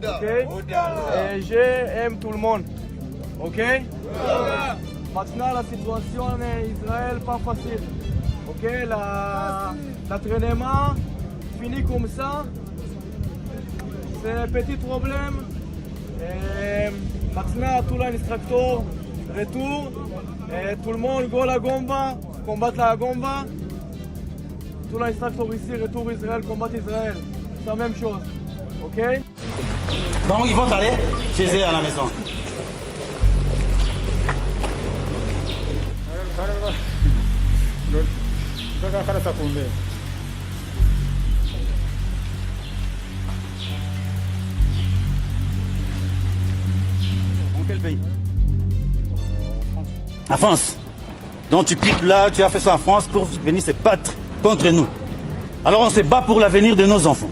Ok? Et j'aime tout le monde. Ok? Maintenant, la situation en Israël pas facile. Ok? L'entraînement finit comme ça. C'est un petit problème. Et maintenant, tout l'instructeur retourne. Et tout le monde go la Gomba, combattre la Gomba. Tout l'instructeur ici retourne Israël, combattre Israël. C'est la même chose. Ok? Donc ils vont aller chez eux à la maison. Dans quel pays? En France. Donc tu piques là, tu as fait ça en France pour venir se battre contre nous. Alors on se bat pour l'avenir de nos enfants.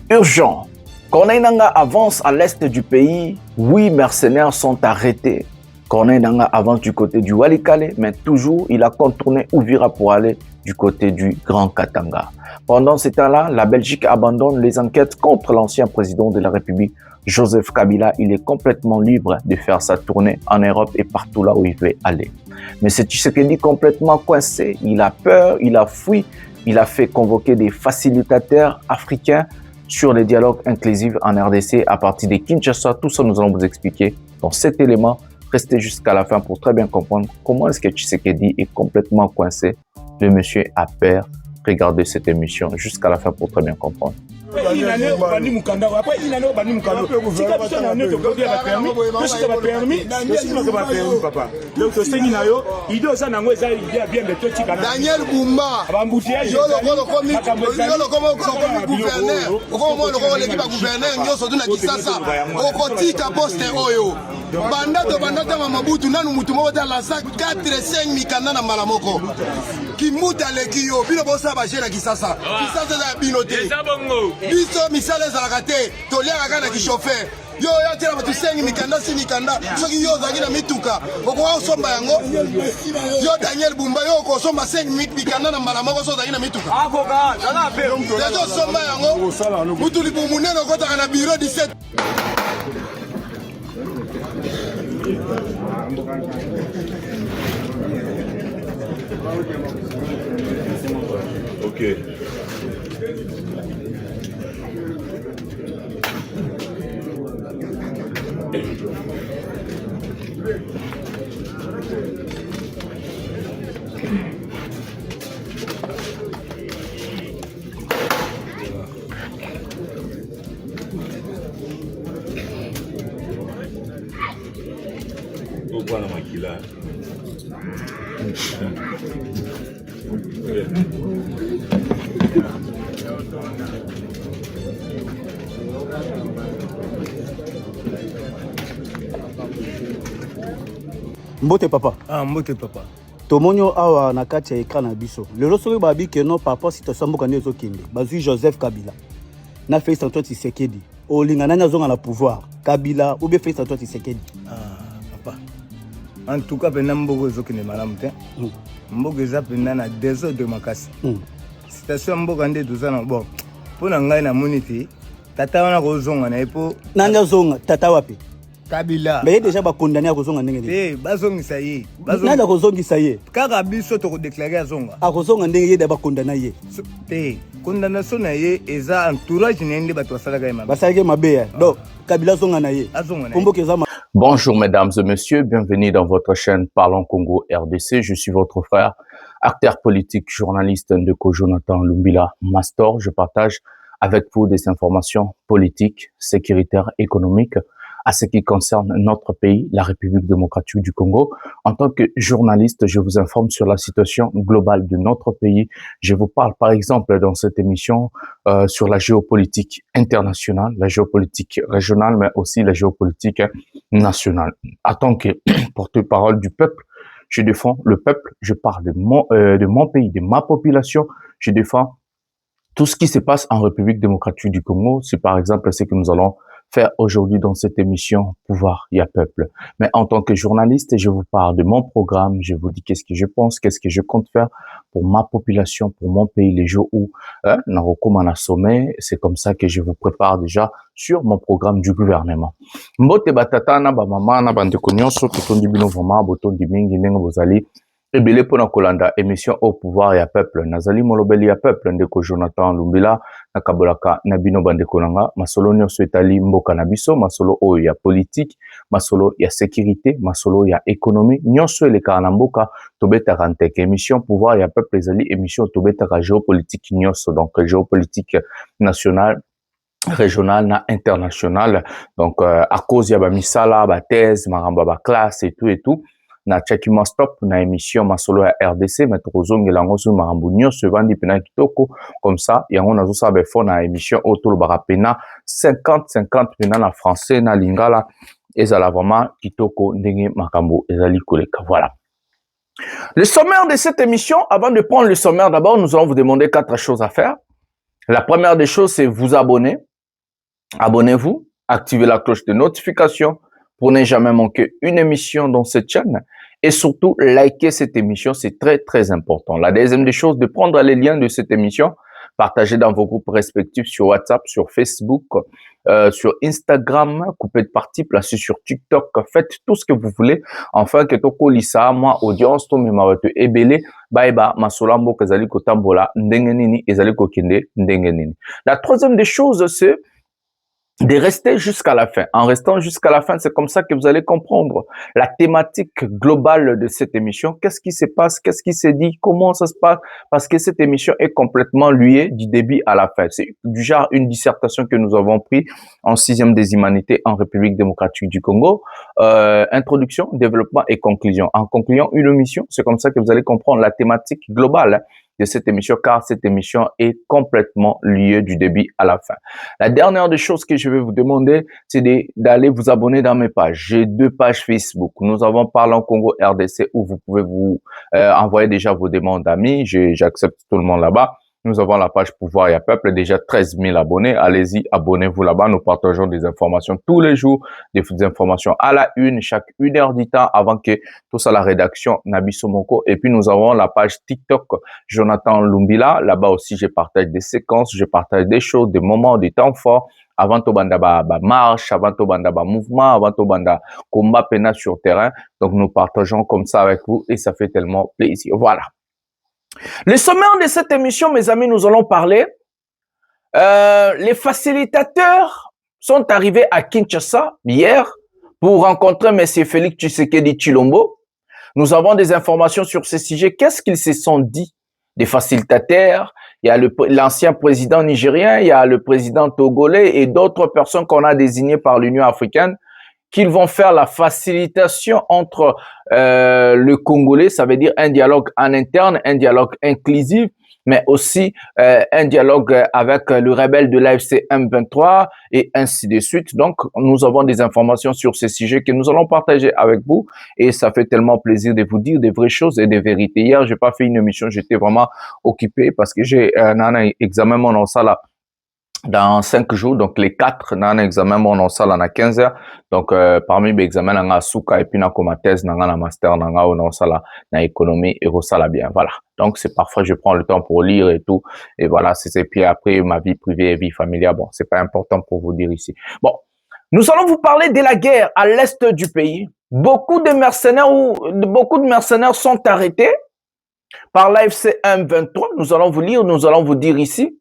Urgent. Corneille Nangaa avance à l'est du pays. 8 mercenaires sont arrêtés. Corneille Nangaa avance du côté du Walikale, mais toujours il a contourné Uvira pour aller du côté du Grand Katanga. Pendant ce temps-là, la Belgique abandonne les enquêtes contre l'ancien président de la République, Joseph Kabila. Il est complètement libre de faire sa tournée en Europe et partout là où il veut aller. Mais c'est Tshisekedi complètement coincé. Il a peur, il a fui. Il a fait convoquer des facilitateurs africains sur les dialogues inclusifs en RDC à partir de Kinshasa. Tout ça, nous allons vous expliquer dans cet élément. Restez jusqu'à la fin pour très bien comprendre comment est-ce que Tshisekedi est complètement coincé. Le monsieur a peur. Regardez cette émission jusqu'à la fin pour très bien comprendre. Daniel Bumba, biso misala ezalaka te toliaka na kichauffeur yo yatela bato 5 mikanda si mikanda soki yo ozalaki na mituka okoka kosomba yango yo Daniel Bumba yo okosomba 5 mikanda na mbala moko so ozalaki na mituka deja osomba yango mutu libu munene okotaka na bureau 17. Ok. Bwana Makila. Mbote papa. Ah, mbote papa. Tomonyo awa na kati ya ekran na biso. Lelo soki babi ke non papa si tosamboka ndezo kende. Bazui Joseph Kabila. Na Félix Antoine Tshisekedi. Olinga nani azonga na pouvoir. Kabila ou bien Félix Antoine Tshisekedi. Ah, papa. En tout cas, pena mbogo ezokende malamu te. Mbogo eza pena na désordre makasi. Situation mbogo nde tozana bon. Pona ngai na monite. Tata wana kozonga na epo. Nanga zonga tata wapi? Kabila. Mais déjà ba condamné à kozonga ndenge ndenge. Eh, bazongisa ye. Nanga kozongisa ye. Kaka biso to déclarer azonga. A kozonga ndenge ye da ba condamné ye. Te, condamnation na ye eza entourage nende bato basalaka ye mabe. Basalaka mabe ya. Donc Kabila zonga na ye. Azonga na. Komboka eza Bonjour mesdames et messieurs, bienvenue dans votre chaîne Parlons Congo RDC. Je suis votre frère, acteur politique, journaliste Ndeko Jonathan Lumbila Mastor. Je partage avec vous des informations politiques, sécuritaires, économiques à ce qui concerne notre pays, la République démocratique du Congo. En tant que journaliste, je vous informe sur la situation globale de notre pays. Je vous parle par exemple dans cette émission sur la géopolitique internationale, la géopolitique régionale, mais aussi la géopolitique nationale. En tant que porte-parole du peuple, je défends le peuple, je parle de mon pays, de ma population, je défends tout ce qui se passe en République démocratique du Congo. C'est par exemple ce que nous allons faire aujourd'hui dans cette émission Pouvoir, il y a peuple. Mais en tant que journaliste, je vous parle de mon programme, je vous dis qu'est-ce que je pense, qu'est-ce que je compte faire pour ma population, pour mon pays, les jours où Naroko m'en a sommé. C'est comme ça que je vous prépare déjà sur mon programme du gouvernement. Mbote batata na ba mama na bandeko nyonso totondi bino vraiment botondi mingi ndenge bozali ebele pona kolanda émission au pouvoir ya peuple nazali molobeli ya peuple ndeko Jonathan Lumbila na kabolaka na bino bandeko nanga masolo nyonso etali mboka na biso masolo oyo ya politique masolo ya sécurité masolo ya économie nyonso eleka na mboka tobetaka nteke émission pouvoir ya peuple ezali émission tobetaka géopolitique nyonso donc géopolitique nationale régional na international donc à cause ya ba misala ba thèse maramba ba classe et tout na chakima stop na émission masolo ya RDC mais tozongela ngo sur marambo nyonso vandi pena kitoko comme ça yango nazo sa ba fo na émission autour ba pena 50-50 pena na français na lingala ezala vraiment kitoko ndenge makambo ezali koleka. Voilà. Le sommaire de cette émission, avant de prendre le sommaire, d'abord nous allons vous demander 4 choses à faire. La première des choses, c'est vous abonner. Abonnez-vous, activez la cloche de notification pour ne jamais manquer une émission dans cette chaîne et surtout likez cette émission, c'est très très important. La deuxième des choses, de prendre les liens de cette émission, partager dans vos groupes respectifs sur WhatsApp, sur Facebook, sur Instagram, couper de partie, placer sur TikTok, faites tout ce que vous voulez. Enfin, que toko lisa, moi, audience, to memawatu ebele, baiba, masolambo, kazali kotambola, ndengenini, ezali kokinde, ndengenini. La troisième des choses, c'est de rester jusqu'à la fin. En restant jusqu'à la fin, c'est comme ça que vous allez comprendre la thématique globale de cette émission. Qu'est-ce qui se passe? Qu'est-ce qui se dit? Comment ça se passe? Parce que cette émission est complètement liée du début à la fin. C'est du genre une dissertation que nous avons pris en 6e des humanités en République démocratique du Congo. Introduction, développement et conclusion. En concluant une émission, c'est comme ça que vous allez comprendre la thématique globale de cette émission, car cette émission est complètement liée du début à la fin. La dernière des choses que je vais vous demander, c'est d'aller vous abonner dans mes pages. J'ai 2 pages Facebook. Nous avons Parlons Congo RDC où vous pouvez vous envoyer déjà vos demandes d'amis. J'accepte tout le monde là-bas. Nous avons la page Pouvoir et Peuple, déjà 13 000 abonnés. Allez-y, abonnez-vous là-bas. Nous partageons des informations tous les jours, des informations à la une, chaque 1 heure du temps avant que tout ça, la rédaction Nabiso Moko. Et puis, nous avons la page TikTok Jonathan Lumbila. Là-bas aussi, je partage des séquences, je partage des choses, des moments, des temps forts. Avant to banda ba marche, avant to banda ba mouvement, avant to banda combat pena sur terrain. Donc, nous partageons comme ça avec vous et ça fait tellement plaisir. Voilà. Le sommaire de cette émission, mes amis, nous allons parler. Les facilitateurs sont arrivés à Kinshasa hier pour rencontrer M. Félix Tshisekedi Tshilombo. Nous avons des informations sur ce sujet. Qu'est-ce qu'ils se sont dit des facilitateurs? Il y a l'ancien président nigérien, il y a le président togolais et d'autres personnes qu'on a désignées par l'Union africaine qu'ils vont faire la facilitation entre le Congolais, ça veut dire un dialogue en interne, un dialogue inclusif, mais aussi un dialogue avec le rebelle de l'AFC M23 et ainsi de suite. Donc, nous avons des informations sur ces sujets que nous allons partager avec vous et ça fait tellement plaisir de vous dire des vraies choses et des vérités. Hier, j'ai pas fait une émission, j'étais vraiment occupé parce que j'ai un examen mon en salle dans 5 jours, donc les 4 dans un examen mon en salle en 15 heures. Donc parmi mes examens nanga suka et puis na comme thèse nanga na master nanga on sala na économie et ça bien. Voilà. Donc c'est parfois je prends le temps pour lire et tout et voilà, c'est puis après ma vie privée et vie familiale, bon, c'est pas important pour vous dire ici. Bon, nous allons vous parler de la guerre à l'est du pays. Beaucoup de mercenaires sont arrêtés par l'AFC M23. Nous allons vous lire, nous allons vous dire ici.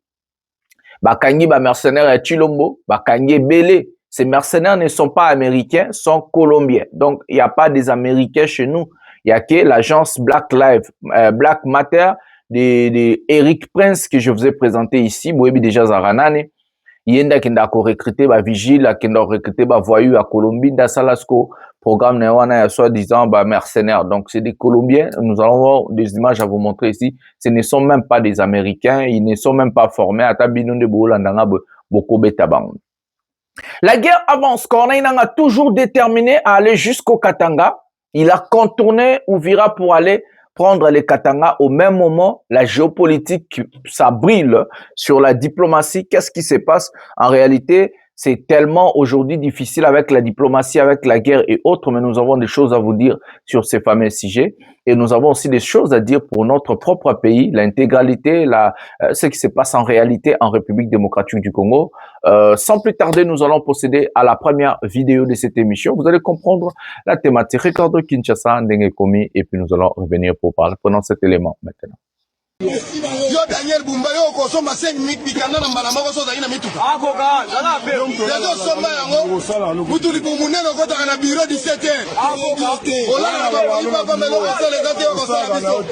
Bakangi ba mercenaire à Tshilombo, Bakangi Belé, Ces mercenaires ne sont pas américains, sont colombiens. Donc, il n'y a pas des Américains chez nous. Il y a que l'agence Black Matter de Eric Prince que je vous ai présenté ici. Vous avez déjà Zaranane. Il y a qui a recruté ba vigile, qui a recruté ba voyou à Colombie, dans Salasco, programme néwana soi-disant ba mercenaires. Donc c'est des Colombiens. Nous allons voir des images à vous montrer ici. Ce ne sont même pas des Américains. Ils ne sont même pas formés. La guerre avance. Corneille a toujours déterminé à aller jusqu'au Katanga. Il a contourné Uvira pour aller prendre les Katanga. Au même moment, la géopolitique, ça brille sur la diplomatie. Qu'est-ce qui se passe? En réalité, c'est tellement aujourd'hui difficile avec la diplomatie, avec la guerre et autres, mais nous avons des choses à vous dire sur ces fameux sujets. Et nous avons aussi des choses à dire pour notre propre pays, l'intégralité, ce qui se passe en réalité en République démocratique du Congo. Sans plus tarder, nous allons procéder à la première vidéo de cette émission. Vous allez comprendre la thématique Ricardo Kinshasa, Ndengekomi, et puis nous allons revenir pour parler. Prenons cet élément maintenant. Yo Daniel Bumba yo ko soma 5 mikanda na mbala moko so na mituka akoka zala pe yo soma yango mutuli bumuneno ko ta na bureau 17h akoka ola ba ba melo ko le gate ko sa biso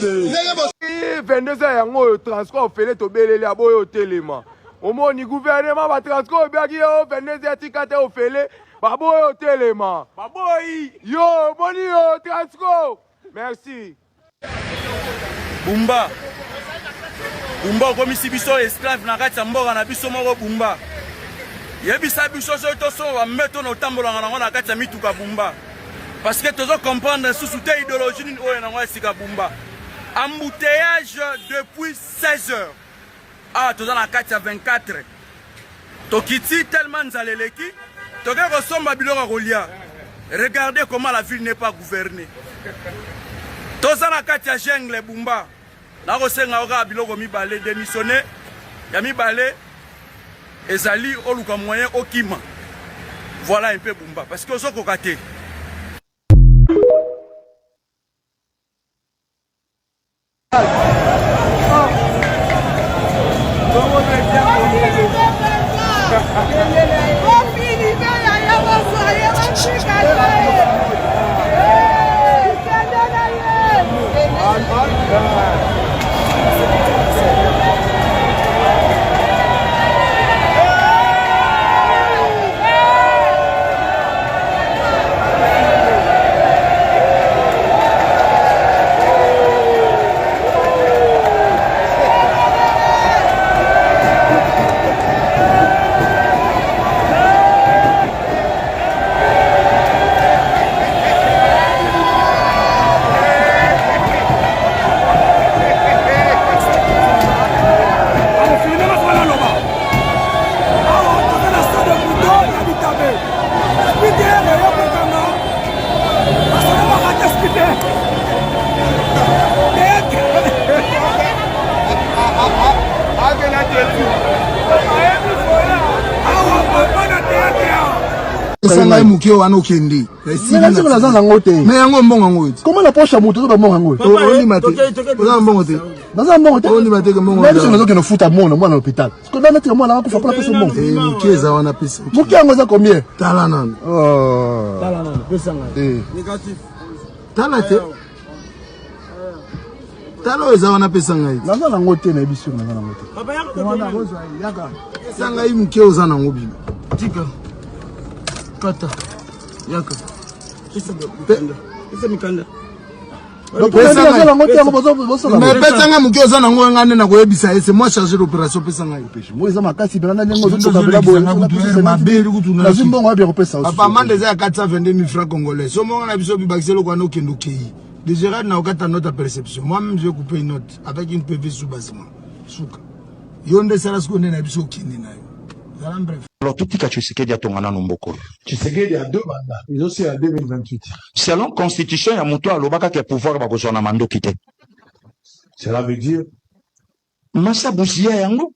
22h yango transport fele to belele aboyo telema omoni gouvernement ba transport biaki yo 22h tikate o fele baboyo telema baboyi yo moni yo transport merci Bumba Bumba komisi biso esclave na kati ya mboka na biso moko Bumba yebisa biso so to so wa meto no tambolanga nango na kati ya mituka Bumba parce que tozo comprendre sous te idéologie ni oyo nango esika Bumba embouteillage depuis 16h tozo na kati ya 24 tokiti tellement nzaleleki toke kosomba biloko kolia. Regardez comment la ville n'est pas gouvernée. Toza na kati ya jungle Bumba na kosenga oka biloko mibale démissionné ya mibale ezali oluka moyen okima. Voilà un peu Bumba parce que ozoko kate Sanga mukio wana okende. Mais yango mbongo ngote. Comment la poche à moto ba mbongo ngote? Oni mate. Oza mbongo te. Baza mbongo te. Oni mate ke mbongo. Mais biso nazo ke no futa mona mwana hôpital. Parce que là notre mwana akufa pour pesa mbongo. Mukeza wana pesa. Mukiango za combien? Tala nana. Oh. Tala nana pesa ngai. Négatif. Tala te. Tala eza wana pesa ngai. Nazo na ngote na biso nazo na ngote. Papa yako yaka. Sanga imukio za na ngobi. Tika. Kata. Yaka. Pesa mikanda. Mais pesa nga mukio za na ngo ngane na koyebisa ese moi chargé d'opération pesa nga ipeshe. Moi za makasi bana ndengo zo kabela boye. Mabeli kutuna. Na zimbongo abi ko pesa aussi. Papa mande za 422 000 francs congolais. So monga na biso bibakiselo kwa no kendo kei. Déjà na okata note à perception. Moi-même je vais couper une note avec une PV sous basement. Souka. Yonde sala skonde na biso kindi na yo. Bref. Alors tout tika Tshisekedi a tongana nomboko. Tshisekedi a 2 mandats. Ils ont aussi à 2028. Selon constitution ya muto alobaka ke pouvoir ba kozona mando kite. Cela veut dire Massa Bousia yango.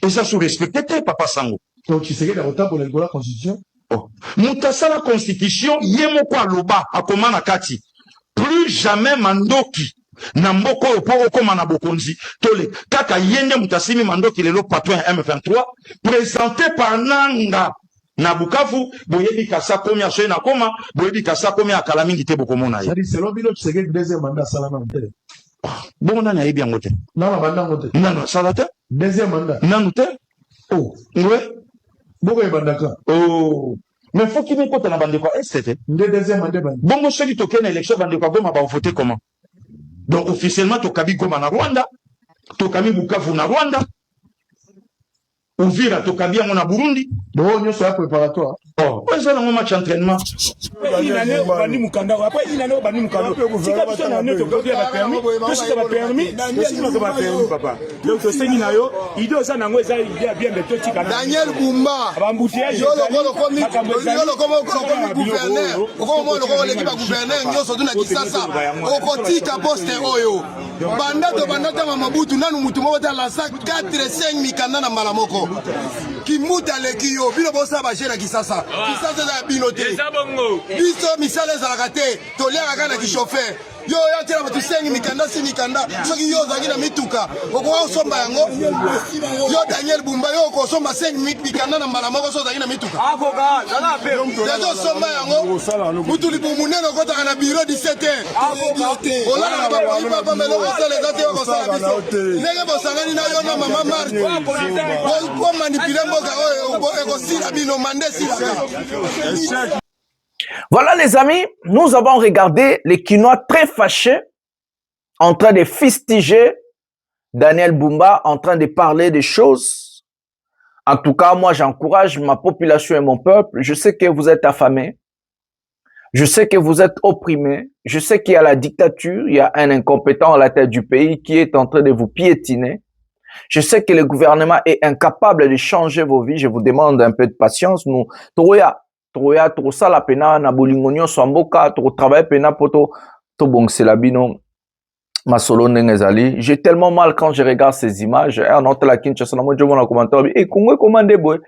Et ça sous respecté papa sango. donc Tshisekedi a autant pour la constitution. Oh. Mutasa la constitution yemo kwa loba akomana kati. Plus jamais mandoki. Namboko oporo koma na bokonzi tole kaka yende mutasimi mandoki lelo patron M23 présenté par Nanga na Bukavu boyebi kasa komi asoye na koma boyebi kasa komi akala mingi te bokomona ye c'est selon bino Tshisekedi deuxième mandat salama te bongo nani ayebi yango te nana bandango te nanu asala te deuxième mandat nanu te oh ouais boko ebandaka oh mais faut qu'il m'écoute na bandeko est te nde deuxième mandat bandi bongo soki tokende na élection bandeko Goma ba voter comment donc officiellement tokabi Goma na Rwanda tokabi Bukavu na Rwanda Uvira tokabi yango na Burundi bon nyonso ya préparatoire oh ouais ça dans match entraînement bani mukanda après il n'allait bani mukanda tika biso na neto ko dia ba permis to sika ba permis to sika ba permis papa donc to sengi na yo idée ça nango eza idée bien de to tika Daniel Bumba bambouteillage yo lo komo gouverneur okomo lo ko l'équipe gouverneur nyonso tuna kisasa okotika poste oyo banda ta Mabutu nanu mutu mo ta la 4-5 mikanda na malamoko kimuta leki yo bino bosa ba jena kisasa kisasa za bino te biso misale za rakate toliaka kana ki chauffeur yo ya tela batu 5 mikanda si mikanda soki yo zaki na mituka oko somba yango yo Daniel Bumba yo ko somba 5 mikanda na malamoko so zaki na mituka avocat zana pe dezo somba yango mutu libu muneno kota na bureau 17h olala ba ba melo sale zate yo sala biso nenge bosangani na yo na mama Marc ko manipuler mboka oyo eko sila bino mande sila. Voilà les amis, nous avons regardé les Kinois très fâchés en train de fustiger Daniel Bumba, en train de parler des choses. En tout cas, moi j'encourage ma population et mon peuple. Je sais que vous êtes affamés. Je sais que vous êtes opprimés. Je sais qu'il y a la dictature, il y a un incompétent à la tête du pays qui est en train de vous piétiner. Je sais que le gouvernement est incapable de changer vos vies. Je vous demande un peu de patience. Nous, Troya, la pena, na bolingonyo, swamboka, travailler pena poto, to bongsela bino, masolo nengezali. J'ai tellement mal quand je regarde ces images. En autre la Kinshasa, moi, je vois un commentaire. Et Congo, commandé, boy.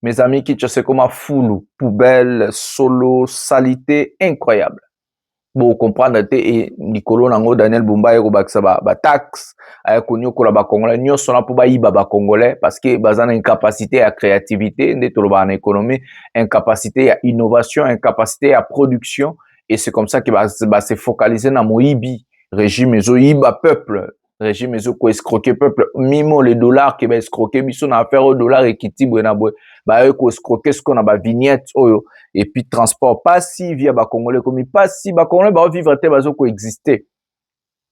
Mes amis, Kinshasa, comme foulou, poubelle, solo, salité, incroyable. Bon, comprendre, et Nicolo Nango, Daniel Bumba, et Robaksa, ba taxe, avec Konyo, Kolaba Congolais, Nyo, Sona, Pouba, Iba, Congolais, parce que, bazan, incapacité à créativité, Netoloba en économie, incapacité à innovation, incapacité à production, et c'est comme ça qu'il va se focaliser dans mon IBI, régime, Iba, peuple, régime, ko escroquer peuple, mimo les dollars qui va escroquer, biso na affaire au dollar et qui tibre na boy, ba ko escroquer ce qu'on a ba vignette, oyo, et puis transport, pas si via ba Congolais, comme pas si ba Congolais, ba vivre te bazo coexister.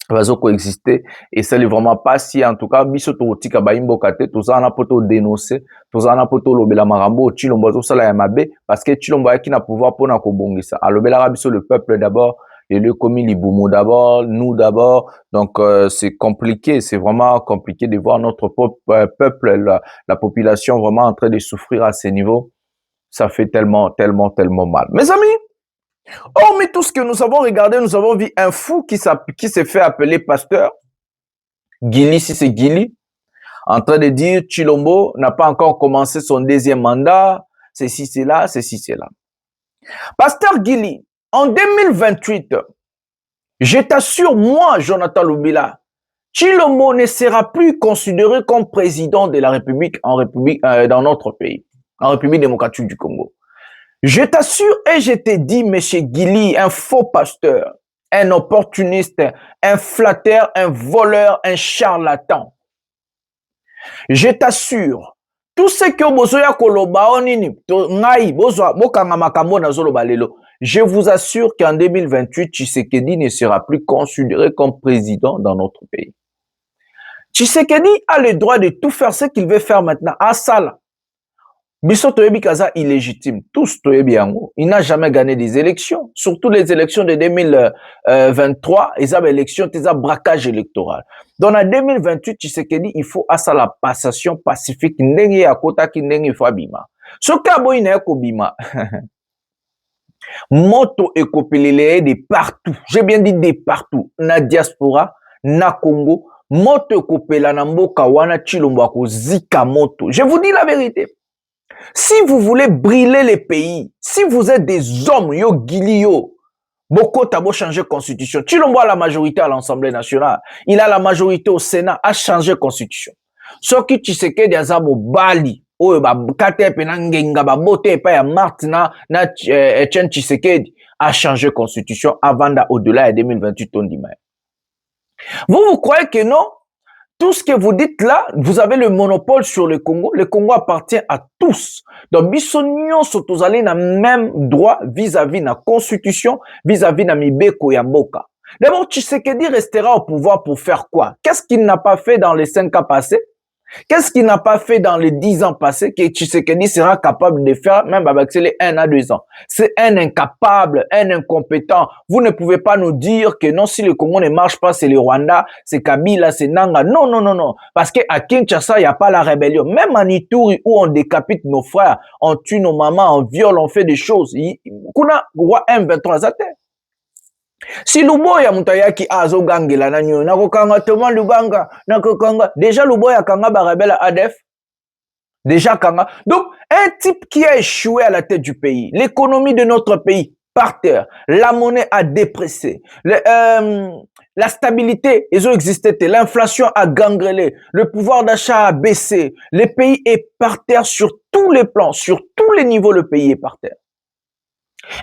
Bazo coexister, et ça n'est vraiment pas si, en tout cas, biso to tika ba imbo kate, tout ça on a poto dénoncer, tout ça on a poto lobela marambo, chilombo, tout ça la yamabe, parce que chilombo qui n'a pouvoir pour na kobongisa. Alors, lobela biso le peuple d'abord, et le commis Liboumo d'abord, nous d'abord. Donc, c'est compliqué, c'est vraiment compliqué de voir notre peuple, la population vraiment en train de souffrir à ce niveau. Ça fait tellement mal. Mes amis, hormis tout ce que nous avons regardé, nous avons vu un fou qui s'est fait appeler pasteur. Guili, si c'est Guili, en train de dire Chilombo n'a pas encore commencé son deuxième mandat, ceci, c'est là. Pasteur Guili, en 2028, je t'assure, moi, Jonathan Lubila, Chilombo ne sera plus considéré comme président de la République dans notre pays, en République démocratique du Congo. Je t'assure et je te dis, monsieur Guili, un faux pasteur, un opportuniste, un flatteur, un voleur, un charlatan. Je t'assure, tout ce que bozoya koloba onini ngai bozwa bokanga makambo na zoloba lelo. Je vous assure qu'en 2028, Tshisekedi ne sera plus considéré comme président dans notre pays. Tshisekedi a le droit de tout faire ce qu'il veut faire maintenant. À ça, Biso Toyebi Kaza illégitime. Tous Toyebi Yango. Il n'a jamais gagné des élections. Surtout les élections de 2023. Ils ont élection, ils ont braquage électoral. Donc en 2028, Tshisekedi, il faut à ça la passation pacifique. Nengi akota ki nengi fabima. Ce kabo ina bima. Moto ekopelele de partout. J'ai bien dit de partout. Na diaspora, na Congo. Moto ekopela na mboka wana Chilombo ako zika moto. Je vous dis la vérité. Si vous voulez brûler les pays, si vous êtes des hommes, yo Guili yo, Boko Tabo changer constitution. Chilombo a la majorité à l'Assemblée nationale. Il a la majorité au Sénat à changer constitution. Ce qui Tshisekedi azamo bali, oyo bakate pe na ngenga babote pa ya Martina na Etienne Tshisekedi a changé constitution avant au-delà de 2028 on dit. Vous croyez que non? Tout ce que vous dites là, vous avez le monopole sur le Congo. Le Congo appartient à tous. Donc, bisognon surtout aller na même droit vis-à-vis la constitution, vis-à-vis na mibeko ya mboka. D'abord, Tshisekedi restera au pouvoir pour faire quoi? Qu'est-ce qu'il n'a pas fait dans les 5 ans passés? Qu'est-ce qu'il n'a pas fait dans les 10 ans passés que Tshisekedi sera capable de faire même avec les 1 à 2 ans? C'est un incapable, un incompétent. Vous ne pouvez pas nous dire que non, si le Congo ne marche pas, c'est le Rwanda, c'est Kabila, c'est Nanga. Non, non, non, non. Parce qu'à Kinshasa, il n'y a pas la rébellion. Même en Ituri, où on décapite nos frères, on tue nos mamans, on viole, on fait des choses. Kuna roi M23 zate. Si Luboya mutayaki azo gangela na nyo nakokanga Thomas Lubanga nakokanga déjà Luboya kanga ba rebelle ADF déjà kanga. Donc un type qui a échoué à la tête du pays, l'économie de notre pays par terre, la monnaie a dépressé, la stabilité ils ont existé, l'inflation a gangrelé, le pouvoir d'achat a baissé, le pays est par terre sur tous les plans, sur tous les niveaux le pays est par terre.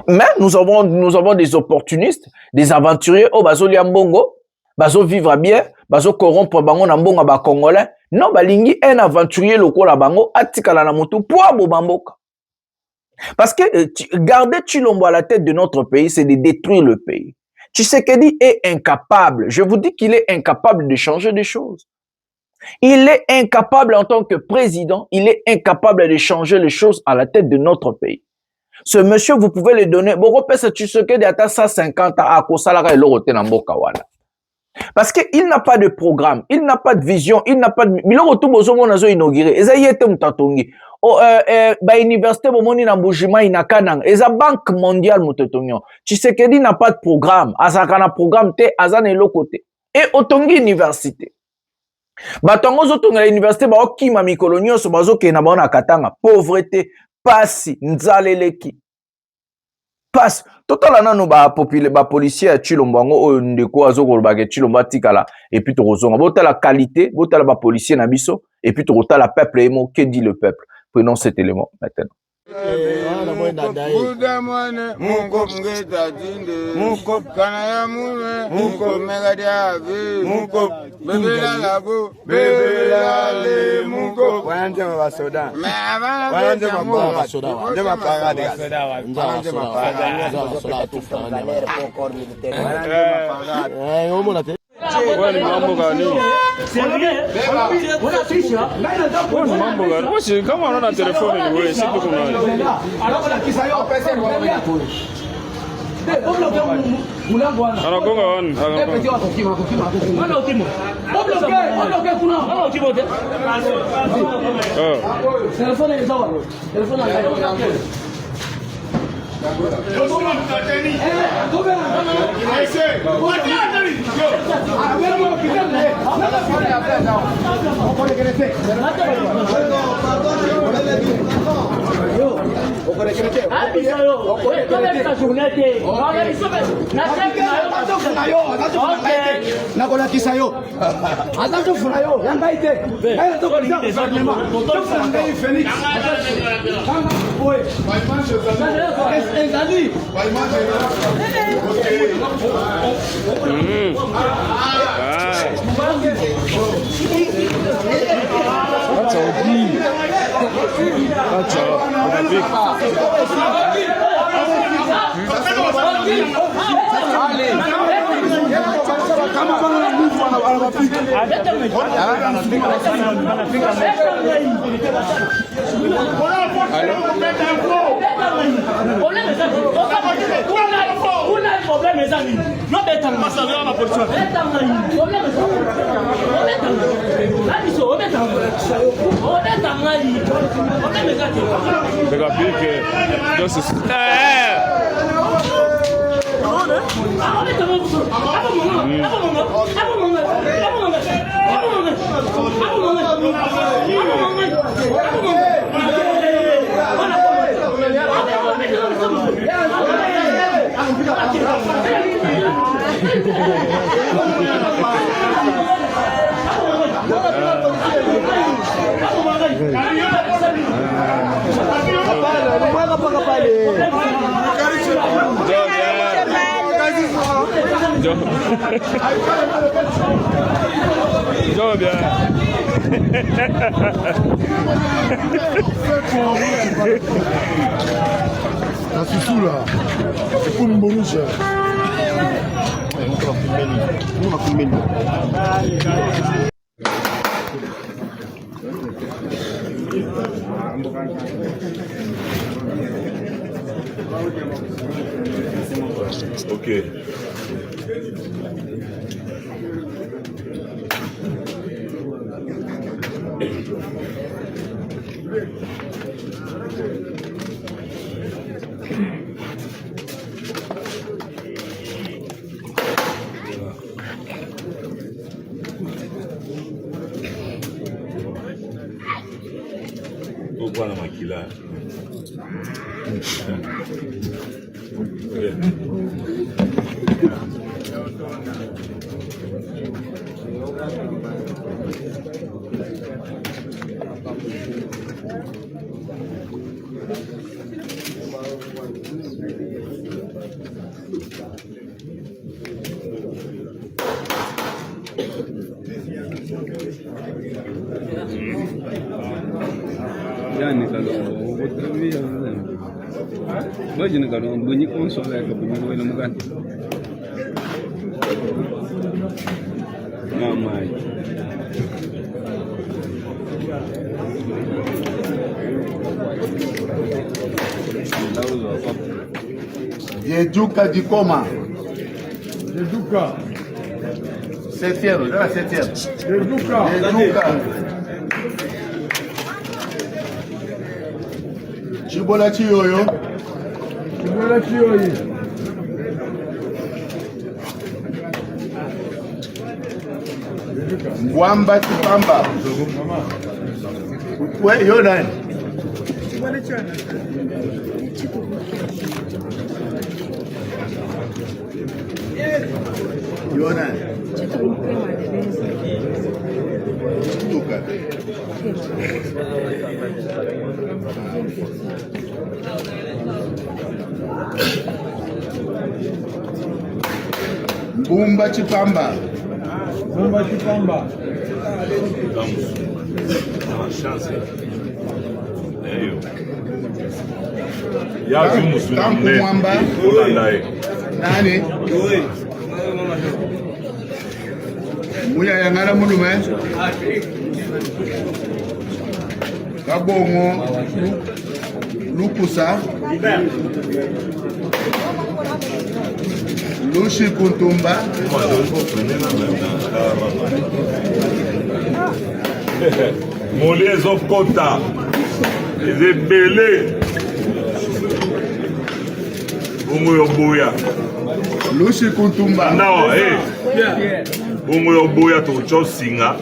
Mais nous avons des opportunistes, des aventuriers, oh, bazo liambongo, bazo vivre bien, bazo corrompre bango na mbonga ba congolais. Non, balingi un aventurier lokola bango, atikala na mutu, poa bo bamboka. Parce que garder Tshilombo à la tête de notre pays, c'est de détruire le pays. Tshisekedi est incapable, je vous dis qu'il est incapable de changer des choses. Il est incapable en tant que président, il est incapable de changer les choses à la tête de notre pays. Ce monsieur, vous pouvez le donner. Parce qu'il n'a pas de programme, il n'a pas de vision, il n'a pas de... Université Banque mondiale Tshisekedi n'a pas de programme. Azakana programme te azane l'autre côté. Et otongi université. Batongo zotonga université ba okima mikolonio so bazoke na bona katanga pauvreté. Pasi, nzaleleki. Passe. Total nanu ba populaire ba policier à Tshilombo ngo ndeko azoko ba ke Tshilombo tikala et puis tozonga bota la qualité, bota la ba policier na biso et puis tota la peuple emo, que dit le peuple? Prenons cet élément maintenant. Kama unaona telefoni ni wewe, si tuko nayo. Anagonga wani. La susu là, c'est pour une bonus. Ok. Pourquoi la maquilla? Yani kalau tapi baju kalau bunyi konsol ya bunyi boleh bukan mama Dieduca de Coma. Dieduca. Septième, là la septième. Dieduca. Dieduca. Chibola Chiyoyo. Chibola Chiyoyo. Mwamba Chipamba. Ouais, yo nani? Yo nani? Chituka. Mbumba Chipamba. Mbumba Chipamba. Chance. Ya Tanku Mwamba. Nani? Muya yangana mulume. Kabongo. Lukusa. Lushi Kuntumba. Moliez of Kota. Ils est belé. Bongo Yoboya. Lushi Kuntumba. Non, Bongo Yoboya to Chosinga.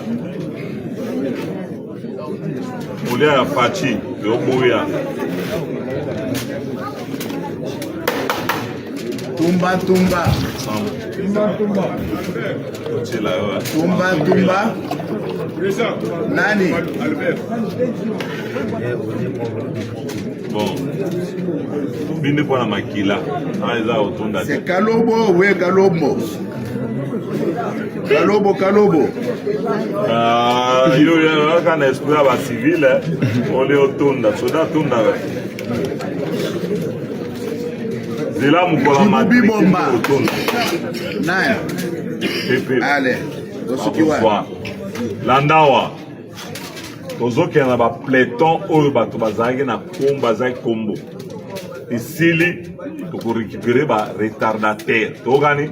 Molia ya Pachi. Yoboya. Tumba. Tumba. Tumba. Nani? Bon. Binde pour la maquilla. C'est Kalobo, oui, Kalobo. Kalobo. Yo, quand on esprit à la civile, on est au Tunda. Soda Tunda. Zela Mukola Madrid. Naya. Allez. Landawa. tozokenda ba pléton oyo bato bazalaki na kombo bazalaki kombo esili tokorécupere ba retardateur tokani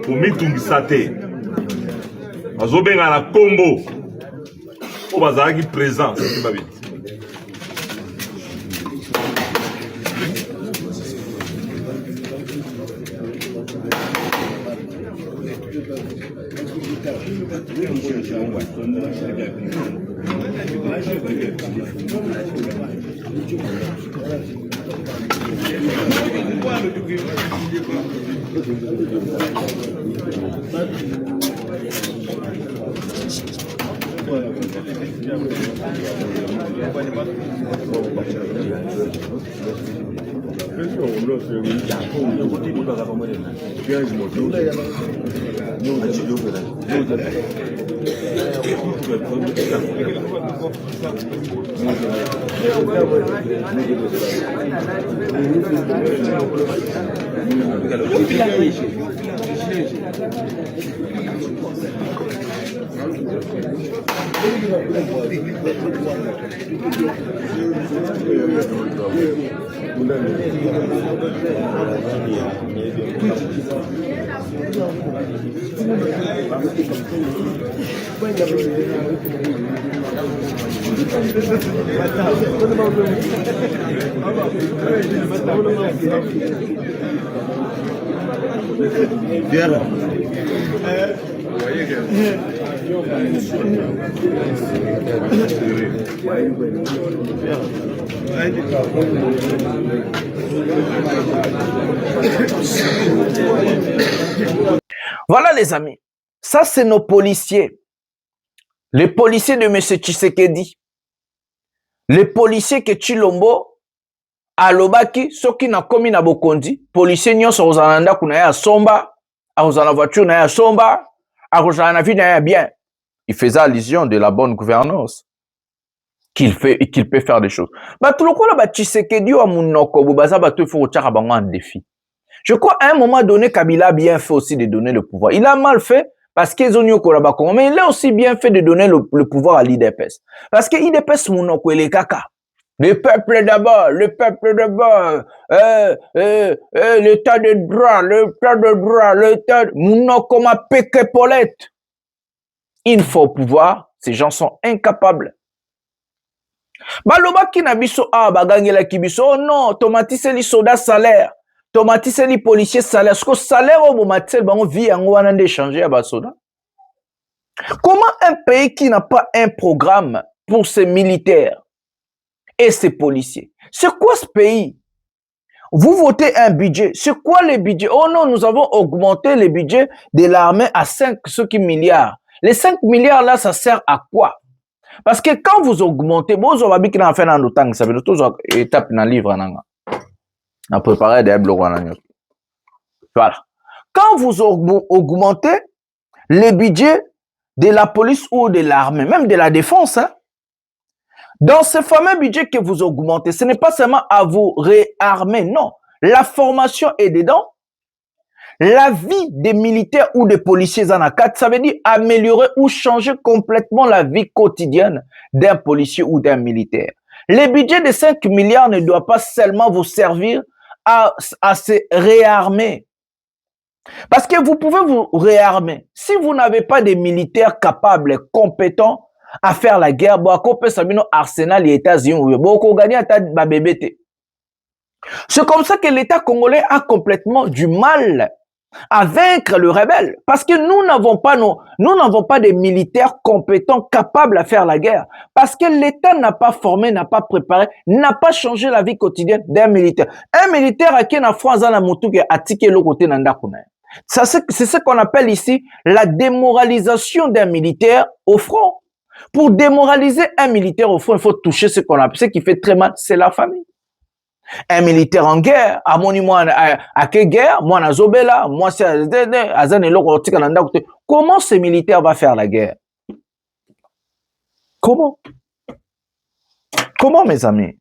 komitungisa te bazobenga na kombo oyo bazalaki présent soki babiti Voilà les amis, ça c'est nos policiers. Les policiers de M. Tshisekedi. Les policiers que Chilombo alobaki soki na komi na bokondi, policier nyonso ozalanda kuna ya somba, ozala voiture na ya somba, ozala na vie na ya bien. Il faisait allusion de la bonne gouvernance qu'il peut faire des choses. Ba tout le coup là ba Tshisekedi wa munoko bobaza ba to faut tchaka bango en défi. Je crois à un moment donné Kabila a bien fait aussi de donner le pouvoir. Il a mal fait parce qu'ils ont eu au mais il a aussi bien fait de donner le pouvoir à l'IDPS. Parce que l'IDPS munoko ele kaka. Le peuple d'abord, l'état de droit, l'état de munoko ma peke polette. Il faut pouvoir, ces gens sont incapables. Baloba ki na biso a bagangela ki biso, oh non, tomatise li soda salaire, tomatise li policier salaire, parce que salaire au bomatel bango vie yango wana nde changer ya basoda. Comment un pays qui n'a pas un programme pour ses militaires et ses policiers? C'est quoi ce pays? Vous votez un budget. C'est quoi le budget? Oh non, nous avons augmenté le budget de l'armée à 5 milliards. Les 5 milliards là, ça sert à quoi? Parce que quand vous augmentez, bon, on va bien faire dans le temps, ça veut dire tout ça étape dans le livre, on a préparé des blocs. Voilà. Quand vous augmentez le budget de la police ou de l'armée, même de la défense, hein, dans ce fameux budget que vous augmentez, ce n'est pas seulement à vous réarmer, non. La formation est dedans. La vie des militaires ou des policiers en ACAT, ça veut dire améliorer ou changer complètement la vie quotidienne d'un policier ou d'un militaire. Le budget de 5 milliards ne doit pas seulement vous servir à se réarmer. Parce que vous pouvez vous réarmer. Si vous n'avez pas des militaires capables, compétents à faire la guerre, Arsenal et États-Unis, c'est comme ça que l'État congolais a complètement du mal à vaincre le rebelle. Parce que nous n'avons pas des militaires compétents capables à faire la guerre. Parce que l'État n'a pas formé, n'a pas préparé, n'a pas changé la vie quotidienne d'un militaire. Un militaire à qui n'a pas la moto qui a tiqué le côté d'Andakuna. C'est ce qu'on appelle ici la démoralisation d'un militaire au front. Pour démoraliser un militaire au front, il faut toucher ce qu'on appelle, ce qui fait très mal, c'est la famille. Un militaire en guerre, à mon niveau, à quelle guerre? Moi, na Zobela, moi, c'est comment ce militaire va faire la guerre? Comment? Comment, mes amis?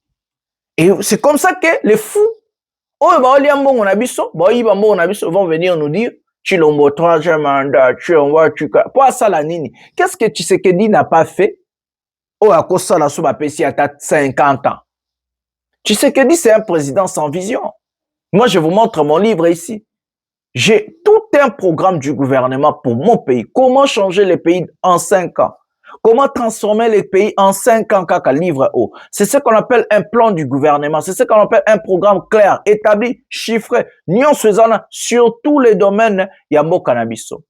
Et c'est comme ça que les fous, vont venir nous dire, Chilombo, troisième mandat, pour ça, la nini. Qu'est-ce que Tshisekedi n'a pas fait? À cause de ça, la sous-bapécie à 50 ans. Tshisekedi, c'est un président sans vision. Moi, je vous montre mon livre ici. J'ai tout un programme du gouvernement pour mon pays. Comment changer les pays en 5 ans? Comment transformer les pays en 5 ans, kaka livre haut? C'est ce qu'on appelle un plan du gouvernement. C'est ce qu'on appelle un programme clair, établi, chiffré, sur tous les domaines yambo cannabiso.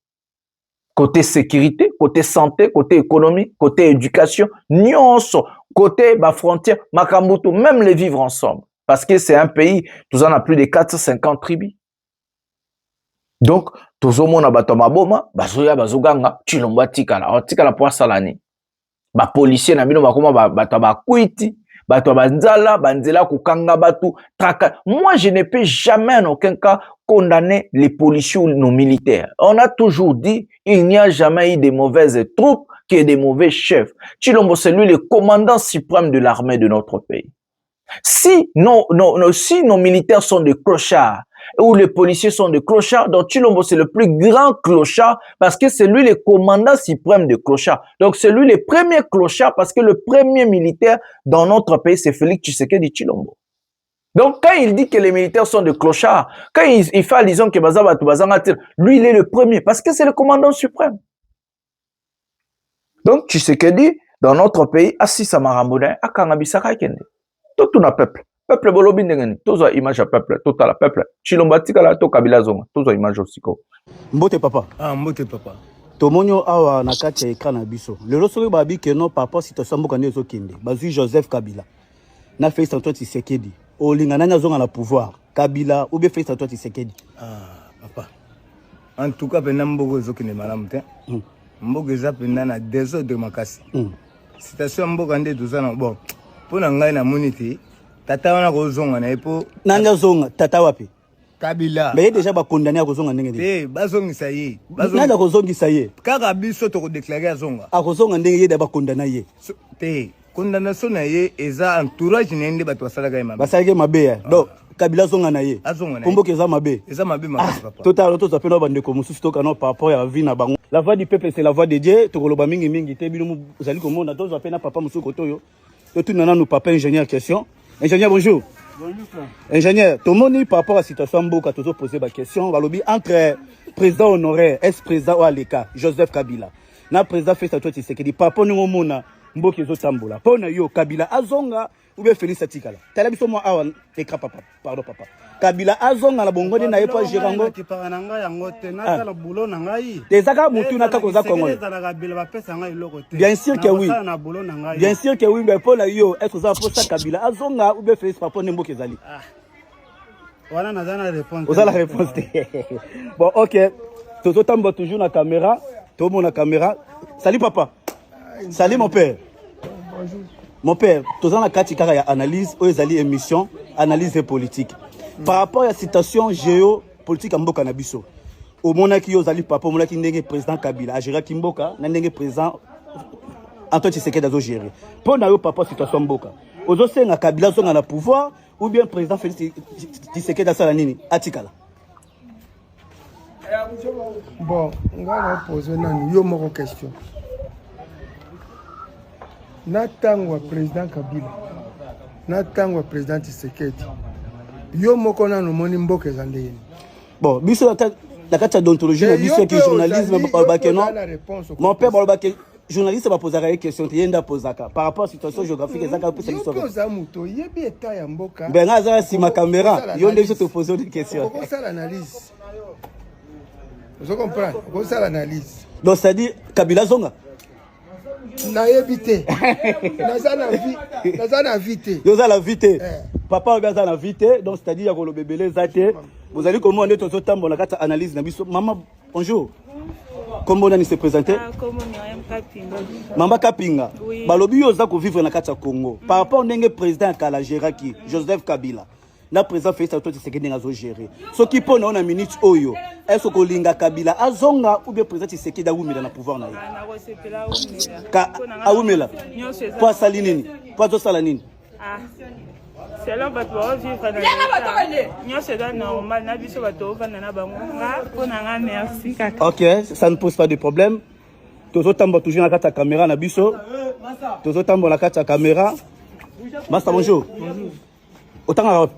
Côté sécurité, côté santé, côté économie, côté éducation, nyonso, côté frontière, makambutu, même les vivre ensemble. Parce que c'est un pays, tout en a plus de 450 tribus. Donc, tout le monde a batomaboma, bazoya bazoganga, chilomba tikala, tikala pour salani. ba policier na bino bakoma bato ba kuiti, bato ba nzala, banzela kukanga batu traka. Moi je ne peux jamais en aucun cas condamner les policiers ou nos militaires. On a toujours dit il n'y a jamais eu de mauvaises troupes que des mauvais chefs. Tshilombo c'est lui le commandant suprême de l'armée de notre pays. Si nos militaires sont des clochards ou les policiers sont des clochards, donc Tshilombo c'est le plus grand clochard parce que c'est lui le commandant suprême des clochards. Donc c'est lui le premier clochard parce que le premier militaire dans notre pays c'est Félix Tshisekedi Tshilombo. Donc quand il dit que les militaires sont des clochards, quand il fait allusion que lui il est le premier parce que c'est le commandant suprême. Donc Tshisekedi dans notre pays assis à Maramboudin à Kangabisaka Kende. Tout un peuple. Peuple bolobi ndengeni. Tout ça image à peuple. Tout à la peuple. Chilomba tikala to kabila zonga. Tout ça image aussi ko. Mbote papa. Ah mbote papa. Tomonyo awa na kati ya ekran na biso. Lelo soki babi ke non papa situation mboka ndezo kende. Bazui Joseph Kabila. Na Félix Antoine Tshisekedi. Olinga nanya zonga na pouvoir. Kabila ou bien Félix Antoine Tshisekedi. Ah papa. En tout cas pena mboko zokende malamu te. Mboko eza pena na désordre makasi. Situation mboka ndezo za na bon. Pona ngai na monite tata wana ko zonga na epo nanga zonga tata wapi Kabila mais déjà ba condamné ko zonga ndenge ndenge bazongisa ye nanga ko zongisa ye kaka biso to ko déclarer zonga ako zonga ndenge ye da ba condamné ye te condamnation na ye eza entourage nende bato basalaka ye mabe basalaka mabe ya donc Kabila zonga na ye pomboka eza mabe makasi papa total to zapena bande ko mususu to kana par rapport à vie na bango. La voix du peuple c'est la voix de Dieu to koloba mingi mingi te bino zali ko mona to zapena papa mususu ko toyo. Tout nous papa ingénieur question. Ingénieur bonjour. Bonjour frère. Ingénieur, tout le monde par rapport à la situation Mboka toujours posé la question. Balobi entre président honoraire, ex-président Aleka, Joseph Kabila. Na président Félix Antoine Tshisekedi papa nous mona Mboka zo tambola. Pona yo Kabila azonga ou bien Félix Atikala. Tala biso mo awa ekra papa. Pardon papa. Kabila azonga na bongo de na yepa girango. Ki parana nga yango te na sala boulot na ngai. Tezaka mutu na kako za Congo. Bien sûr que oui. Bien sûr que oui, mais pour la yo est-ce que ça pour ça Kabila azonga ou bien Félix papa Nembo Kezali. Voilà na la réponse. Vous avez la réponse. Bon OK. Toto tambo toujours na caméra. Tout mon na caméra. Salut papa. Salut mon père. Bonjour. Mon père, tous en la katikara ya analyse ou ezali émission analyse politique. Par rapport à la situation géopolitique à Mboka Nabiso. Au moment qui ozali papa, au moment qui ndenge président Kabila, a géré Kimboka, ndenge président Antoine Tshisekedi azo gérer. Pour na yo papa situation Mboka. Ozo senga Kabila zonga na pouvoir ou bien président Félix Tshisekedi asala nini atikala. Bon, on va poser nani yo moko question. Natangwa président Kabila. Natangwa président Tshisekedi. Yo moko na no moni mboka ezandeni. Bon, biso la kata d'ontologie na biso qui journalisme balbake non. Mon père balbake journaliste va poser une question yenda posaka par rapport à la situation géographique ezaka pour cette histoire. Posa muto yebi eta ya mboka. Ben ngaza si ma caméra, yo ndenge te poser des questions. Comment ça l'analyse? Vous comprenez? Comment ça l'analyse? Donc ça dit Kabila zonga. Na yebite. Na vite. Yo za la vite. Papa gaza na vite, donc c'est-à-dire que le bébé les zate. Vous allez comment on est tout temps la carte analyse na biso. Maman, bonjour. Comment on se présenter? Mama Kapinga. Oui. Balobi yo za ko vivre na carte Congo. Par rapport ndenge président Kala Géraki, Joseph Kabila. Na président Félix Antoine Tshisekedi ngazo gérer. Ce qui pona na minute oyo, est-ce que linga Kabila azonga ou bien président Tshisekedi awumela na pouvoir na ye? Ka awumela. Kwa salinini. Kwa zo salanini. Ah. C'est là bato ba vivre na l'état. Nyo c'est normal na biso bato vanda na bango. Nga pona nga merci kaka. OK, ça ne pose pas de problème. Tozo tambo toujours na kata caméra na biso. Tozo tambo na kata caméra. Master bonjour. Bonjour. Autant arabe.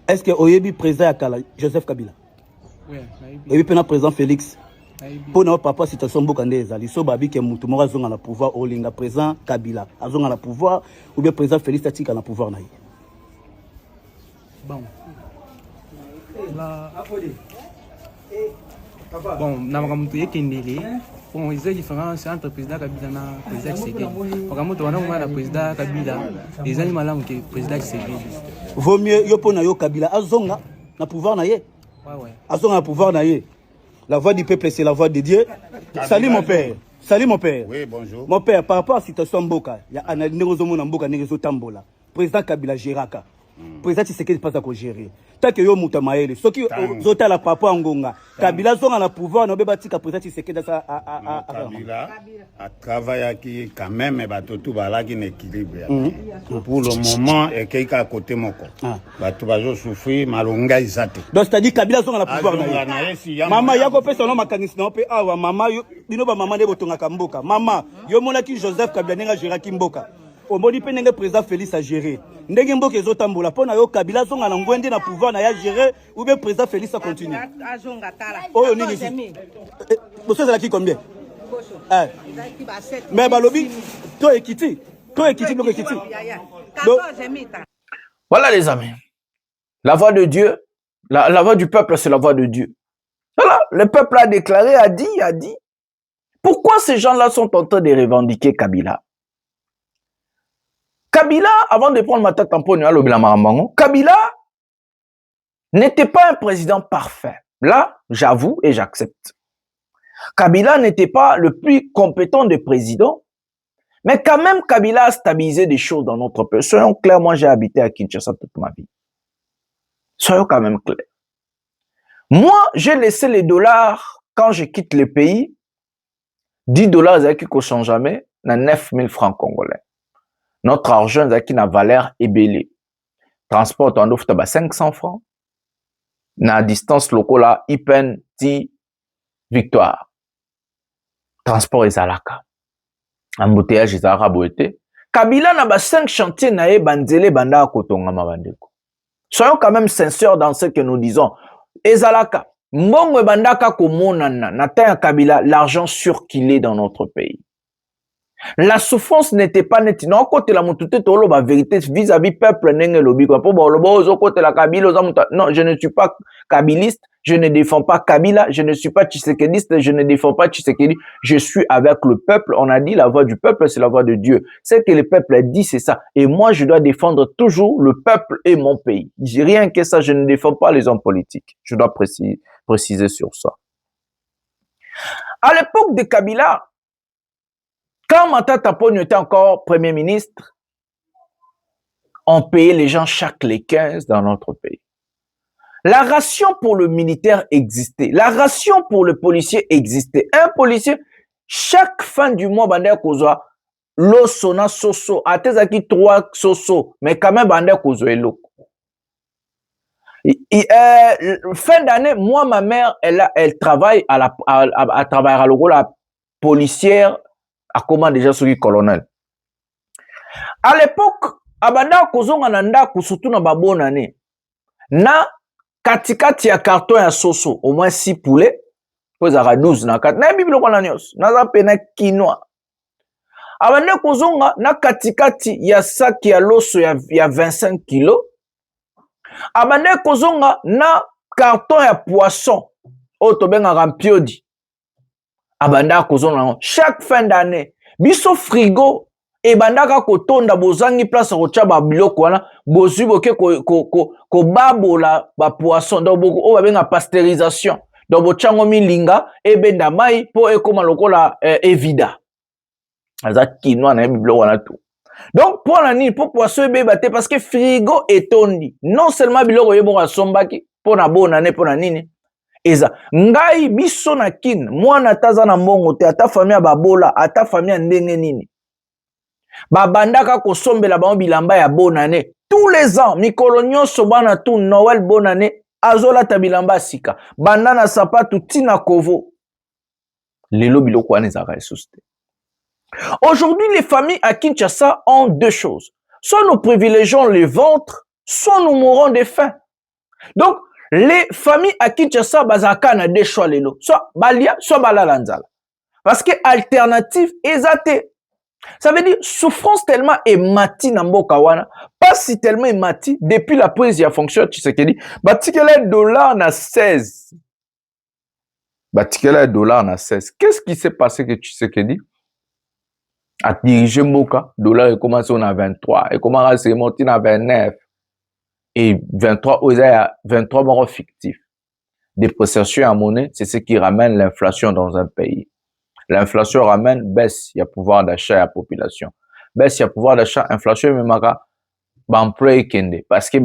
Est-ce que Oyebi président à Kala, Joseph Kabila? Oui, et puis président Félix. Pour notre papa situation bokande ezali so babi ke mutu moko azonga na pouvoir olinga président Kabila azonga na pouvoir ou bien président Félix atika na pouvoir na ye. Bon. Bon, na makambo yekendele. Bon, il y a une différence entre le président Kabila et le président Tshisekedi. Quand on a le président Kabila, les animaux là que le président Tshisekedi. Vaut mieux yo pona yo Kabila azonga na pouvoir na ye. Ouais. Azonga na pouvoir na ye. La voix du peuple c'est la voix de Dieu. Salut mon père. Salut mon père. Oui, bonjour. Mon père, par rapport à la situation Mboka, il y a un Mboka Nerezo Tambola. Président Kabila Géraka. Président Tshisekedi passe à gérer. Tant que yo muta maele, ceux qui zota la papa ngonga. Kabila zonga na pouvoir no beba tika président Tshisekedi ça Kabila a travaillé quand même et tout balaki en équilibre. Pour le moment et quelqu'un à côté moko. Batu bazo souffrir malonga izate. Donc c'est-à-dire Kabila zonga na pouvoir na. Maman yako pesa no makanisi na pe awa mama yo bino ba maman de botonga Mboka. Maman yo monaki Joseph Kabila nenga Géraki Mboka. Omoni pe ndenge président Félix a géré. Ndenge Mboka ezotambola pona yo Kabila zonga na ngwende na pouvoir na ya gérer ou bien président Félix a continué. Oh nini ici. Bosso ça qui combien? Mais balobi to ekiti bloc ekiti. Voilà les amis. La voix de Dieu, la voix du peuple, c'est la voix de Dieu. Voilà, le peuple a déclaré, a dit. Pourquoi ces gens-là sont en train de revendiquer Kabila? Kabila, avant de prendre ma tête en pône, Kabila n'était pas un président parfait. Là, j'avoue et j'accepte. Kabila n'était pas le plus compétent des présidents, mais quand même, Kabila a stabilisé des choses dans notre pays. Soyons clairs, moi j'ai habité à Kinshasa toute ma vie. Soyons quand même clairs. Moi, j'ai laissé les dollars, quand je quitte le pays, 10 dollars qui ne changent jamais, na 9 000 francs congolais. Notre argent qui n'a valeur ébélé. Transport en offre 500 francs. Na distance locale, Ipen, Ti, Victoire. Transport ezalaka. Embouteillage ezalaka boete. Kabila na 5 chantiers na banzele banda kotonga mabandeko. Soyons quand même sincères dans ce que nous disons. Ezalaka. Mbongo bandaka komonana. Na ta Kabila, l'argent circulait dans notre pays. La souffrance n'était pas nette. Non, côté la moutouté, tolo, la vérité vis-à-vis peuple nenge lobi. Non, je ne suis pas kabiliste, je ne défends pas Kabila, je ne suis pas tshisekediste, je ne défends pas Tshisekedi. Je suis avec le peuple. On a dit la voix du peuple, c'est la voix de Dieu. Ce que le peuple a dit, c'est ça. Et moi, je dois défendre toujours le peuple et mon pays. Rien que ça, je ne défends pas les hommes politiques. Je dois préciser sur ça. À l'époque de Kabila, quand Matata Ponyo était encore Premier ministre, on payait les gens chaque les 15 dans notre pays. La ration pour le militaire existait. La ration pour le policier existait. Un policier, chaque fin du mois, bandé kozwa, lo sona soso, atezaki 3 soso, mais quand même bandé kozwa elo. Fin d'année, moi, ma mère, elle travaille à travers la policière, à comment déjà celui colonel. À l'époque, abanda kozonga nanda kusutu na babona ne. Na katikati ya carton ya soso, au moins 6 poulets, pozara 12 na kat. Na bibilo kona nyos, na za pena quinoa. Abanda kozonga na katikati ya sac ya loso ya 25 kilos. Abanda kozonga na carton ya poisson, oto benga rampiodi. Abanda kozonga chaque fin d'année biso frigo e bandaka kotonda bozangi place kocha ba biloko wana bozwi boke ko babola ba poisson donc o ba benga pasteurisation donc bochango milinga e benda mai po ekoma lokola evida aza kinwa na biloko wana tout. Donc pour la nini pour poisson beba te parce que frigo etondi non seulement biloko yebo asombaki pour na bona ne pour na nini eza ngai biso na kin mwana taza na mbongo te ata famille babola ata famille ndenge nini babandaka kosombela bango bilamba ya bonne année tous les ans mikolo nyonso bana tout Noël bonne année azola ta bilamba sika bandana sapatu tina kovo lelo biloko wana ezaka esuste. Aujourd'hui les familles à Kinshasa ont deux choses, soit nous privilégions les ventres, soit nous mourrons de faim. Donc les familles à Kinshasa bazaka na deux choix lelo, soit balia soit balalanzala. Parce que alternative ezate. Ça veut dire souffrance tellement émati na mboka wana, pas si tellement émati depuis la prise de fonction Tshisekedi, batikela dollar na 16. Batikela dollar na 16. Qu'est-ce qui s'est passé que Tshisekedi a dirigé mboka, dollar est commencé à 23 et comment à se monter à 29. Et 23, 23 morts fictifs. Dépréciation à monnaie, c'est ce qui ramène l'inflation dans un pays. L'inflation ramène baisse, il y a pouvoir d'achat à la population. Baisse, il y a pouvoir d'achat, inflation, mais emploi kende. Parce que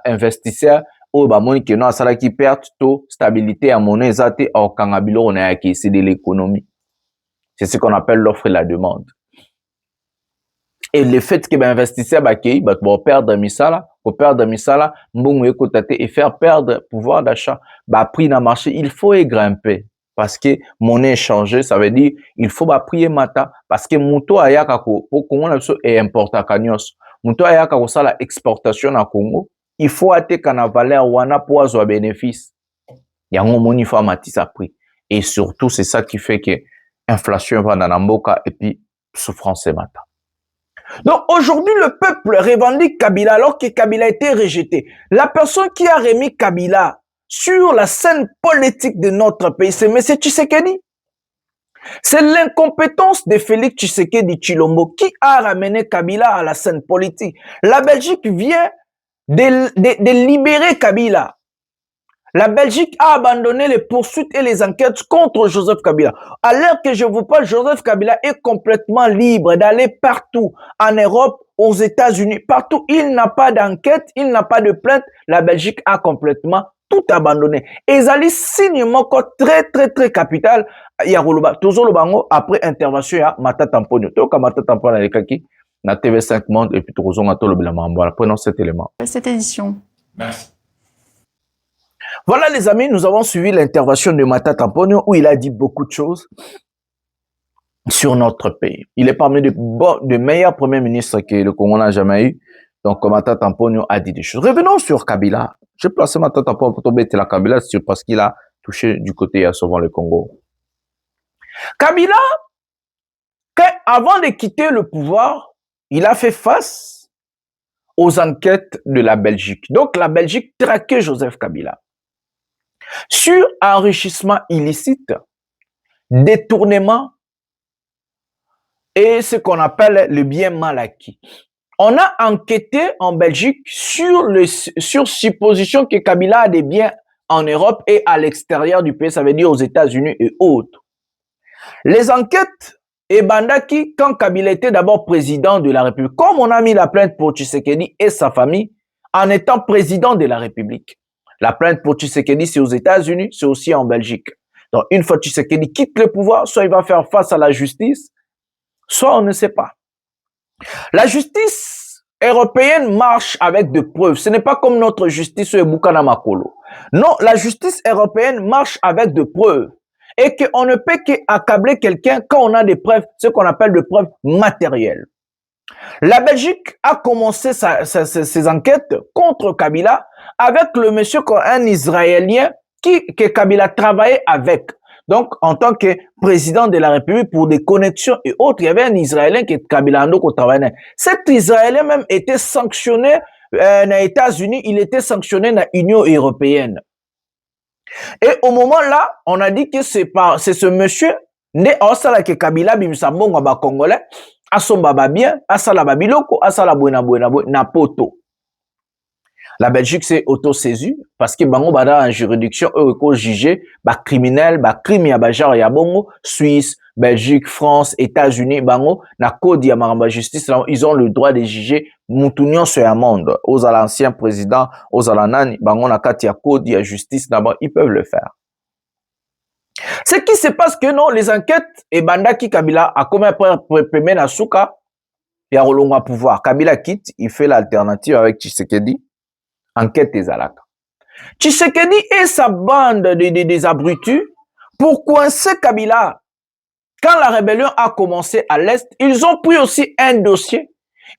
investisseur, ou moni que non, ça qui perd taux, stabilité à monnaie, zate, au kangabilo, on a qui c'est de l'économie. C'est ce qu'on appelle l'offre et la demande. Et le fait que l'investisseur va perdre misala, pour perdre misala, et faire perdre pouvoir d'achat, prix dans le marché, il faut y grimper. Parce que monnaie changée, ça veut dire il faut prier mata. Parce que muto ayaka ko Congo est importa kanyos. Muto ayaka ko ça la exportation à Congo, il faut atte kana valeur wana pour avoir bénéfice. Yango moni fa matisa prix. Et surtout c'est ça qui fait que inflation va dans la mboka et puis souffrance mata. Donc aujourd'hui, le peuple revendique Kabila alors que Kabila a été rejeté. La personne qui a remis Kabila sur la scène politique de notre pays, c'est M. Tshisekedi. C'est l'incompétence de Félix Tshisekedi Tshilombo qui a ramené Kabila à la scène politique. La Belgique vient de libérer Kabila. La Belgique a abandonné les poursuites et les enquêtes contre Joseph Kabila. À l'heure que je vous parle, Joseph Kabila est complètement libre d'aller partout, en Europe, aux États-Unis, partout. Il n'a pas d'enquête, il n'a pas de plainte. La Belgique a complètement tout abandonné. Et Zali signe très capital. Il y a toujours le bango après intervention à Mata Tamponio. Toka Mata Tamponio avec qui na TV5 Monde et puis toujours on a tout le blanc. Voilà, prenons cet élément. Cette édition. Merci. Voilà les amis, nous avons suivi l'intervention de Mata Tamponio où il a dit beaucoup de choses sur notre pays. Il est parmi des meilleurs premiers ministres que le Congo n'a jamais eu. Donc Mata Tamponio a dit des choses. Revenons sur Kabila. Je place Mata Tamponio pour tomber la Kabila parce qu'il a touché du côté à souvent le Congo. Kabila, avant de quitter le pouvoir, il a fait face aux enquêtes de la Belgique. Donc la Belgique traquait Joseph Kabila sur enrichissement illicite, détournement et ce qu'on appelle le bien mal acquis. On a enquêté en Belgique sur supposition que Kabila a des biens en Europe et à l'extérieur du pays, ça veut dire aux États-Unis et autres. Les enquêtes et Bandaki, quand Kabila était d'abord président de la République, comme on a mis la plainte pour Tshisekedi et sa famille en étant président de la République. La plainte pour Tshisekedi, c'est aux États-Unis, c'est aussi en Belgique. Donc, une fois Tshisekedi quitte le pouvoir, soit il va faire face à la justice, soit on ne sait pas. La justice européenne marche avec des preuves. Ce n'est pas comme notre justice au Bukana Makolo. Non, la justice européenne marche avec des preuves. Et qu'on ne peut qu'accabler quelqu'un quand on a des preuves, ce qu'on appelle des preuves matérielles. La Belgique a commencé ses enquêtes contre Kabila avec le monsieur, un Israélien que Kabila travaillait avec. Donc, en tant que président de la République pour des connexions et autres, il y avait un Israélien qui Kabila travaillait. Cet Israélien même était sanctionné aux États-Unis, il était sanctionné dans l'Union européenne. Et au moment là, on a dit que c'est ce monsieur, né en sala que Kabila bimsambongo ba Congolais, asomba ba bien, asala ba biloko, asala buena na poto. La Belgique s'est auto-saisie parce que bango bada en juridiction eux ko jugé ba criminel, ba crime ya ba genre ya bongo, Suisse, Belgique, France, États-Unis, bango na code ya maramba justice, ils ont le droit de juger mutunyon sur un monde. Aux l'ancien président, aux alanani, bango na kati ya code ya justice d'abord, ils peuvent le faire. Ce qui se passe que non, les enquêtes et Bandaki Kabila a comme premier na souka ya rolonga pouvoir. Kabila quitte, il fait l'alternative avec Tshisekedi. Enquête des Alaka. Tshisekedi et sa bande des abrutis pour coincer Kabila. Quand la rébellion a commencé à l'Est, ils ont pris aussi un dossier.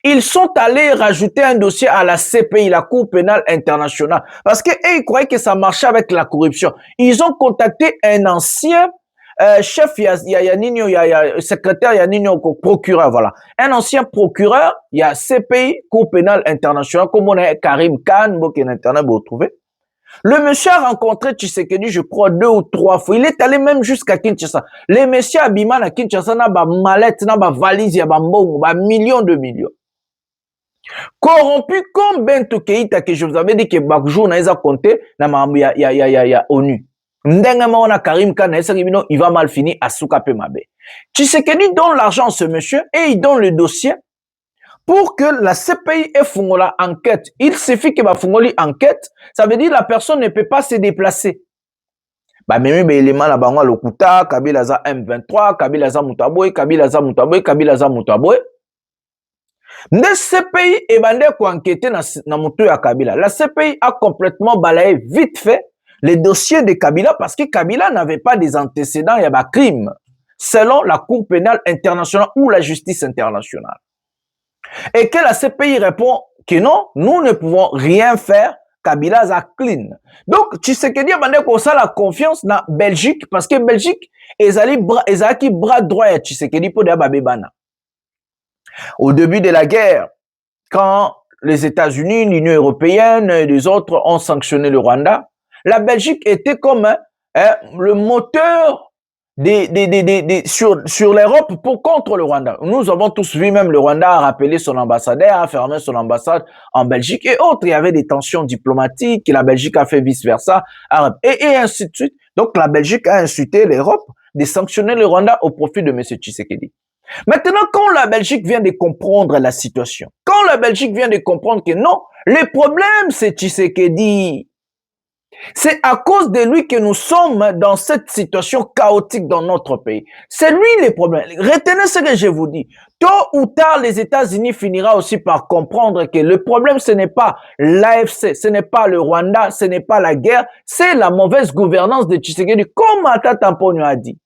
Ils sont allés rajouter un dossier à la CPI, la Cour pénale internationale. Parce qu'ils croyaient que ça marchait avec la corruption. Ils ont contacté un ancien chef, secrétaire, procureur, voilà. Un ancien procureur, il y a CPI, Cour pénale internationale, comme on a Karim Khan, internet, vous retrouvez. Le monsieur a rencontré Tshisekedi, je crois, 2 ou 3 fois. Il est allé même jusqu'à Kinshasa. Les messieurs Abima à Kinshasa, n'a pas mallette, n'a pas valise, n'a pas mbongo, n'a millions de millions. Corrompu comme Bento Keïta, que je vous avais dit que Bakjou n'a pas compté, n'a pas ONU. Ndengema on a Karim Khan, il va mal finir à Soukape Mabe. Tshisekedi donne l'argent à ce monsieur et il donne le dossier pour que la CPI ait fungola enquête. Il suffit que ba fungoli enquête, ça veut dire la personne ne peut pas se déplacer. Ba memi be élément la bango lokuta, Kabila za M23, Kabila za Mutaboy, Kabila za Mutaboy, Kabila za Mutaboy. Nde CPI et bande ko enquêter na mutu ya Kabila. La CPI a complètement balayé vite fait les dossiers de Kabila parce que Kabila n'avait pas des antécédents, il y a des crimes selon la Cour pénale internationale ou la justice internationale. Et que la CPI répond que non, nous ne pouvons rien faire, Kabila est clean. Donc, Tshisekedi a la confiance dans Belgique parce que Belgique est bras droit à Tshisekedi pour des babébana. Au début de la guerre, quand les États-Unis, l'Union européenne et les autres ont sanctionné le Rwanda, la Belgique était comme le moteur sur l'Europe contre le Rwanda. Nous avons tous vu, même le Rwanda a rappelé son ambassadeur, a fermé son ambassade en Belgique et autres. Il y avait des tensions diplomatiques, la Belgique a fait vice-versa, et ainsi de suite. Donc la Belgique a incité l'Europe de sanctionner le Rwanda au profit de M. Tshisekedi. Maintenant, quand la Belgique vient de comprendre la situation, quand la Belgique vient de comprendre que non, le problème c'est Tshisekedi, c'est à cause de lui que nous sommes dans cette situation chaotique dans notre pays. C'est lui le problème. Retenez ce que je vous dis. Tôt ou tard, les États-Unis finira aussi par comprendre que le problème, ce n'est pas l'AFC, ce n'est pas le Rwanda, ce n'est pas la guerre, c'est la mauvaise gouvernance de Tshisekedi, comme Ata Tamponyo a dit.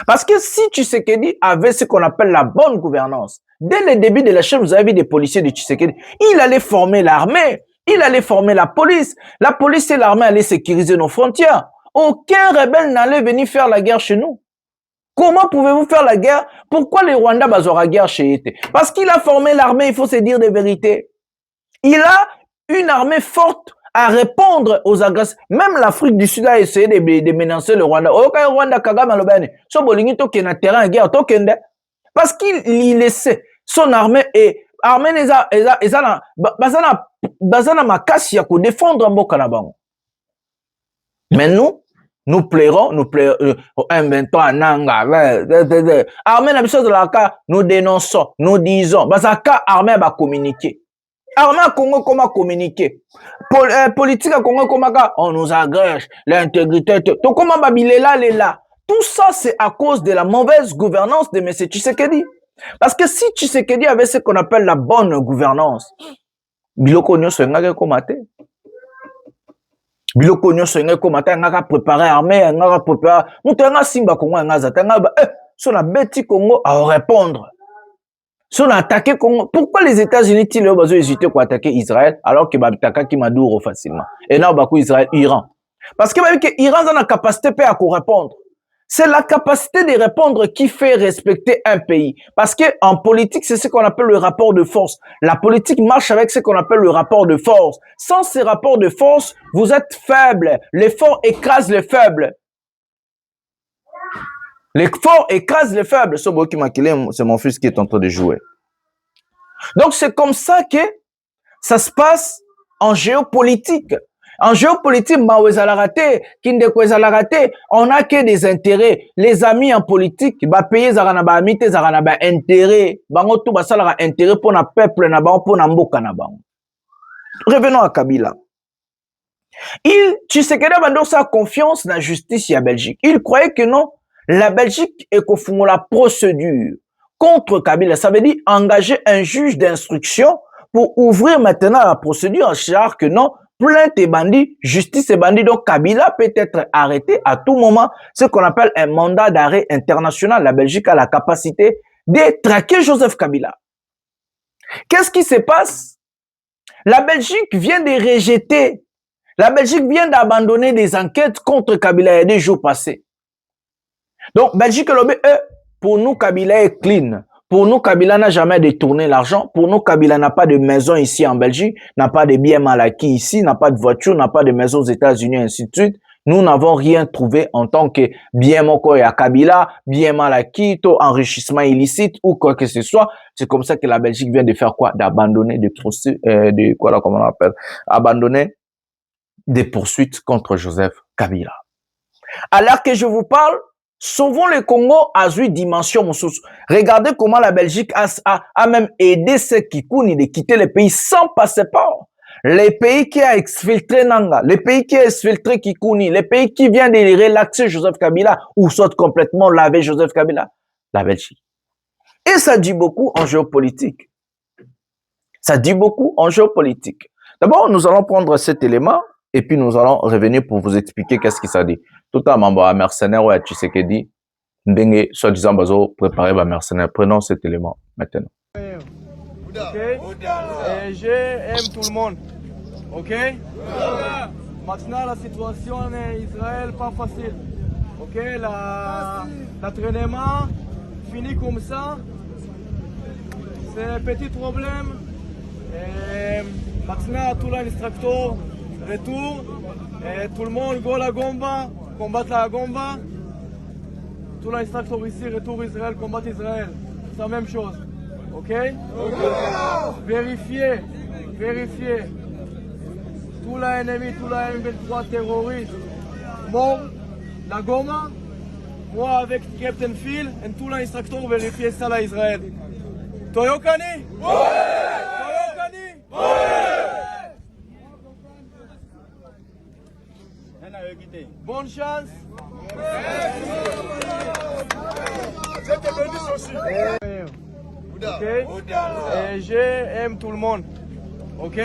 Parce que si Tshisekedi avait ce qu'on appelle la bonne gouvernance, dès le début de la chaîne, vous avez vu des policiers de Tshisekedi, il allait former l'armée, il allait former la police et l'armée allaient sécuriser nos frontières. Aucun rebelle n'allait venir faire la guerre chez nous. Comment pouvez-vous faire la guerre? Pourquoi les Rwandais bazora la guerre chez eux? Parce qu'il a formé l'armée, il faut se dire des vérités. Il a une armée forte à répondre aux agressions. Même l'Afrique du Sud a essayé de menacer le Rwanda. Aucun Rwanda Kagame alobane. So bolingi to kena terrain guerre to kende. Parce qu'il laissait son armée et armée bazana makasi ya ko défendre mboka na bango. Mais nous plairons M23 nanga armée na biso de la ka nous dénonçons, nous disons bazaka armée ba communiquer. Armée à Congo comment communiquer? Politique à Congo comment on nous agrège, l'intégrité. Donc comment babilela là? Tout ça c'est à cause de la mauvaise gouvernance de M. Tshisekedi. Parce que si Tshisekedi avait ce qu'on appelle la bonne gouvernance, biloko nyonso ngaka komate. Biloko nyonso ngaka komate ngaka préparer armée, ngaka préparer. Mutenga simba Congo ngaza tanga so na beti Congo à répondre. Si on a attaqué Congo, pourquoi les États-Unis ils ont hésité pour attaquer Israël alors que Babitaka qui Maduro facilement? Et là, on Israël, Iran. Parce que l'Iran a la capacité à répondre. C'est la capacité de répondre qui fait respecter un pays. Parce que en politique, c'est ce qu'on appelle le rapport de force. La politique marche avec ce qu'on appelle le rapport de force. Sans ces rapports de force, vous êtes faible. Les forts écrasent les faibles. Les forts écrasent les faibles. C'est mon fils qui est en train de jouer. Donc, c'est comme ça que ça se passe en géopolitique. En géopolitique, on a que des intérêts. Les amis en politique, payer intérêt. Intérêt pour le peuple, pour revenons à Kabila. Tshisekedi a sa confiance dans la justice à Belgique. Il croyait que non. La Belgique est qu'au fond la procédure contre Kabila. Ça veut dire engager un juge d'instruction pour ouvrir maintenant la procédure en charge que non, plainte et bandit, justice et bandit. Donc Kabila peut être arrêté à tout moment. Ce qu'on appelle un mandat d'arrêt international. La Belgique a la capacité de traquer Joseph Kabila. Qu'est-ce qui se passe? La Belgique vient de rejeter. La Belgique vient d'abandonner des enquêtes contre Kabila il y a des jours passés. Donc, Belgique, pour nous, Kabila est clean. Pour nous, Kabila n'a jamais détourné l'argent. Pour nous, Kabila n'a pas de maison ici en Belgique, n'a pas de biens mal acquis ici, n'a pas de voiture, n'a pas de maison aux États-Unis, ainsi de suite. Nous n'avons rien trouvé en tant que bien moko à Kabila, bien mal acquis, enrichissement illicite ou quoi que ce soit. C'est comme ça que la Belgique vient de faire quoi? D'abandonner abandonner des poursuites contre Joseph Kabila. Alors que je vous parle, souvent le Congo a eu dimension Moussous. Regardez comment la Belgique a même aidé ceux qui counent de quitter le pays sans passeport. Les pays qui a exfiltré Nanga, les pays qui a exfiltré Kikouni, les pays qui viennent de relaxer Joseph Kabila ou soit complètement laver Joseph Kabila, la Belgique. Et ça dit beaucoup en géopolitique. Ça dit beaucoup en géopolitique. D'abord, nous allons prendre cet élément et puis nous allons revenir pour vous expliquer qu'est-ce qui ça dit. Tout à l'heure, mercenaire ou à Tshisekedi, Ndenge, soi-disant, bazo, préparer ma mercenaire. Prenons cet élément maintenant. Ok? Et j'aime tout le monde. Ok? Maintenant, la situation en Israël, pas facile. Ok? L'entraînement finit comme ça. C'est un petit problème. Et maintenant, tout l'instructeur retour. Et tout le monde, go la Gomba, combattre la Gomba. Tout l'instructeur ici, retour Israël, combattre Israël. C'est la même chose. Ok? Vérifiez. Tout l'ennemi, tout la M23 terroriste. Bon, la Goma, moi avec Captain Phil, et tout l'instructeur vérifier ça à Israël. Toyokani? Toyokani? Bonne chance. Ok? Et j'aime tout le monde. Ok?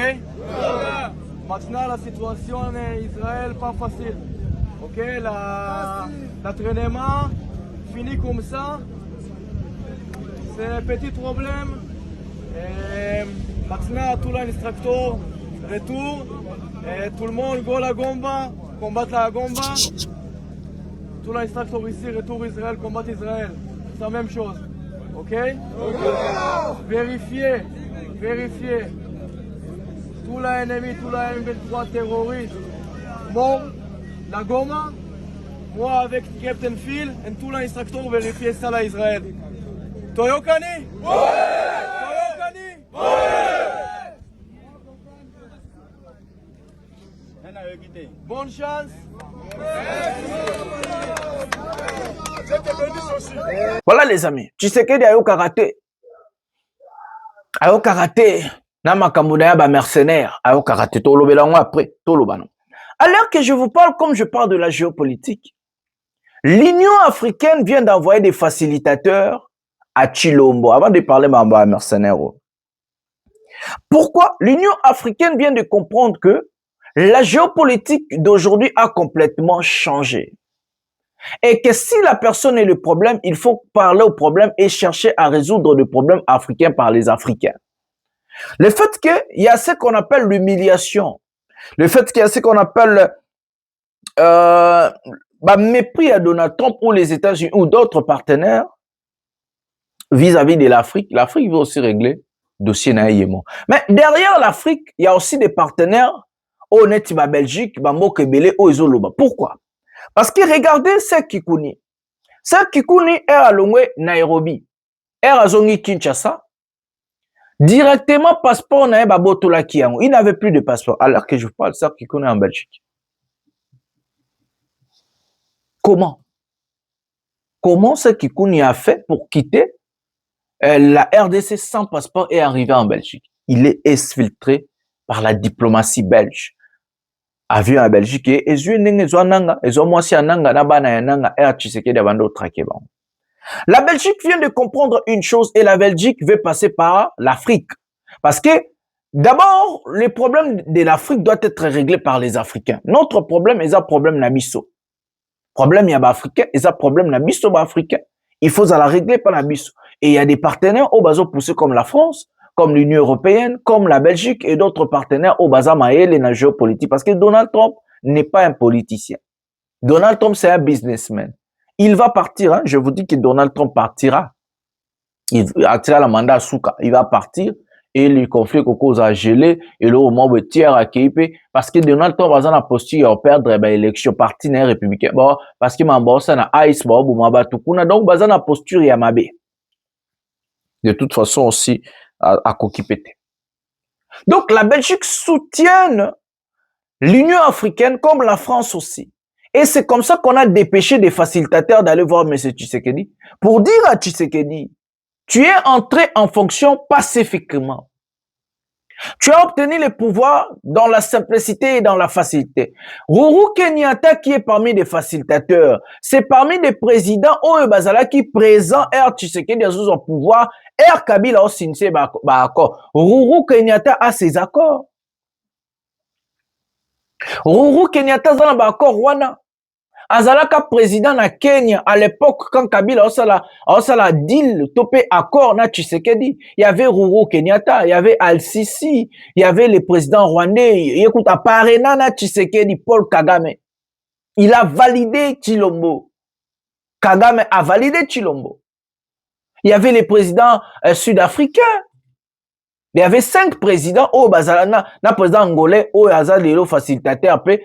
Maintenant, la situation en Israël, pas facile. Ok? L'entraînement finit comme ça. C'est un petit problème. Et maintenant, tout l'instructeur retour. Et tout le monde, go la Gomba, combattre la Gomba. Tout l'instructeur ici, retour Israël, combattre Israël. C'est la même chose. Ok? Vérifiez. Tout l'ennemi, tout la M23 terroriste. Bon, la Goma, moi avec Captain Phil, et tout l'instructeur vérifier ça à Israël. Toyokani? Toyokani? Bonne chance. Voilà les amis, Tshisekedi ayo karaté. Ayo karaté. Na makambo na ya ba mercenaire, ayo karaté to lobelango après, to lobano. Alors que je vous parle comme je parle de la géopolitique, l'Union africaine vient d'envoyer des facilitateurs à Chilombo avant de parler de mercenaires. Pourquoi? L'Union africaine vient de comprendre que la géopolitique d'aujourd'hui a complètement changé. Et que si la personne est le problème, il faut parler au problème et chercher à résoudre le problème africain par les Africains. Le fait qu'il y a ce qu'on appelle l'humiliation, le fait qu'il y a ce qu'on appelle mépris à Donald Trump ou les États-Unis ou d'autres partenaires vis-à-vis de l'Afrique, l'Afrique veut aussi régler le dossier naïement. Mais derrière l'Afrique, il y a aussi des partenaires au Netiba Belgique, Bambo Kebele, au Izoloba. Pourquoi? Parce que regardez Sekikouni. Sekikouni est à Longwe, Nairobi. Est à Zongi, Kinshasa. Directement, passeport n'a pas botola kiango. Il n'avait plus de passeport. Alors que je parle, Sekikouni en Belgique. Comment? Comment Sekikouni a fait pour quitter la RDC sans passeport et arriver en Belgique? Il est exfiltré par la diplomatie belge. Avion en Belgique et la Belgique vient de comprendre une chose et la Belgique veut passer par l'Afrique. Parce que d'abord, le problème de l'Afrique doit être réglé par les Africains. Notre problème est un problème nabiso. Problème yaba africain est un problème nabiso africain. Il faut la régler par nabiso. Et il y a des partenaires au bazo poussés comme la France, comme l'Union européenne, comme la Belgique et d'autres partenaires au Baza Maël et la géopolitique. Parce que Donald Trump n'est pas un politicien. Donald Trump, c'est un businessman. Il va partir, hein. Je vous dis que Donald Trump partira. Il attira la mandat à Souka. Il va partir et le conflit cause a gelé et le moment où tiers à Keipe parce que Donald Trump va en posture à perdre l'élection partenaire républicain. Bon, parce que Mambosa na Ice, bon, Mabatukuna, donc Bazana posture Yamabe. De toute façon aussi, à Kokipete. Donc la Belgique soutient l'Union africaine comme la France aussi. Et c'est comme ça qu'on a dépêché des facilitateurs d'aller voir M. Tshisekedi pour dire à Tshisekedi, tu es entré en fonction pacifiquement. Tu as obtenu le pouvoir dans la simplicité et dans la facilité. Uhuru Kenyatta, qui est parmi les facilitateurs, c'est parmi des présidents Oyo Bazala qui présent R. Tshisekedi à son pouvoir, R. Kabila au Sinse accord. Uhuru Kenyatta a ses accords. Uhuru Kenyatta a un accord Rwanda. Azalaka président na Kenya à l'époque quand Kabila a la deal topé accord na Tshisekedi, il y avait Uhuru Kenyatta, il y avait Al-Sisi, il y avait le président rwandais, écoute à parena na Tshisekedi Paul Kagame. Il a validé Chilombo. Kagame a validé Chilombo. Il y avait les présidents sud-africains. Il y avait 5 présidents au Bazalana, na président angolais au Azalelo facilitateur après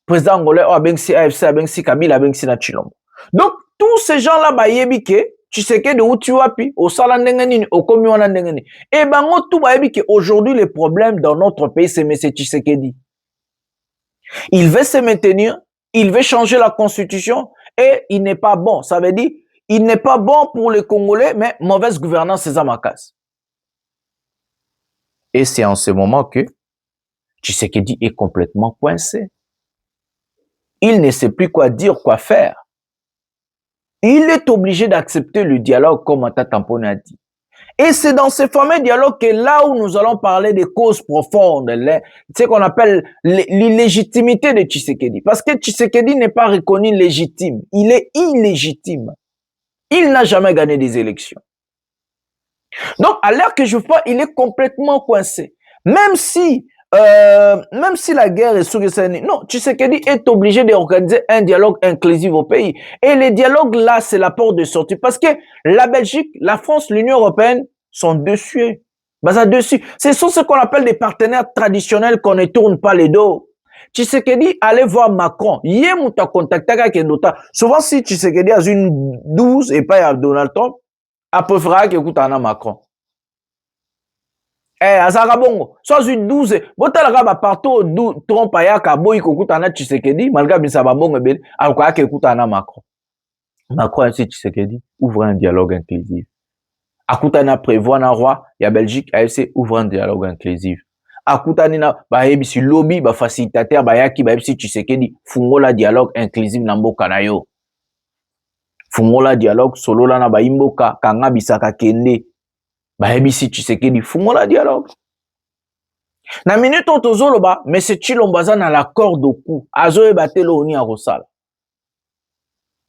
président angolais au Abensi AFC, Abensi Kabila, Abensi na Chilombo. Donc tous ces gens-là bayebi ke Tshisekedi où tu wapi au sala ndengeni au komi wana ndengeni. Et bango tout bayebi ke aujourd'hui le problème dans notre pays c'est M. Tshisekedi. Il veut se maintenir, il veut changer la constitution et il n'est pas bon. Ça veut dire il n'est pas bon pour les Congolais mais mauvaise gouvernance c'est Zamakas. Et c'est en ce moment que Tshisekedi est complètement coincé. Il ne sait plus quoi dire, quoi faire. Il est obligé d'accepter le dialogue comme Ata Tampone a dit. Et c'est dans ce fameux dialogue que là où nous allons parler des causes profondes, ce qu'on appelle l'illégitimité de Tshisekedi. Parce que Tshisekedi n'est pas reconnu légitime. Il est illégitime. Il n'a jamais gagné des élections. Donc, à l'heure que je vois, il est complètement coincé. Même si la guerre est sur le non, Tshisekedi est obligé d'organiser un dialogue inclusif au pays. Et le dialogue là, c'est la porte de sortie. Parce que la Belgique, la France, l'Union européenne sont dessus. Dessus. Ce sont ce qu'on appelle des partenaires traditionnels qu'on ne tourne pas les dos. Tshisekedi allait voir Macron. Hier, on t'a contacté avec un autre. Souvent, si Tshisekedi a une 12 et pas à Donald Trump, à peu près qu'il écoute à Macron. Azara bongo, soit une 12, botala ba partout Trump ayaka boy ko kutana Tshisekedi, malgré bisa ba bongo bel, alko ke kutana Macron. Macron ainsi Tshisekedi ouvre un dialogue inclusif. Akutana prévoit na roi ya Belgique AFC ouvre un dialogue inclusif. Akutani na ba yebisi lobby ba facilitateur ba yaki ba yebisi Tshisekedi fungola dialogue inclusif na mboka na yo. Fungola dialogue solo la na ba imboka kanga bisaka kende. Bahebisi Tshisekedi fungola dialogue. Na minute tozoloba mais c'est Chilombaza na l'accord de coup azo ebatelo oni a rosala.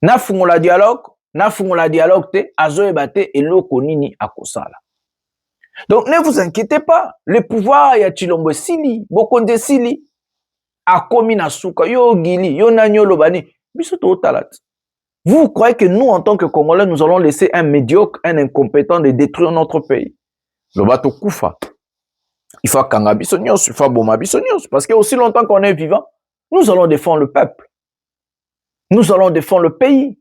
Na fungola dialogue te azo ebate eloko nini akosala. Donc ne vous inquiétez pas, le pouvoir ya Chilombo sili, bokonde sili akomi na suka yo gili yo nanyolo bani biso to talat. Vous croyez que nous, en tant que Congolais, nous allons laisser un médiocre, un incompétent de détruire notre pays? Le bateau Koufa. Il faut Kangabisonios, il faut Bomabisonios. Parce que aussi longtemps qu'on est vivant, nous allons défendre le peuple. Nous allons défendre le pays.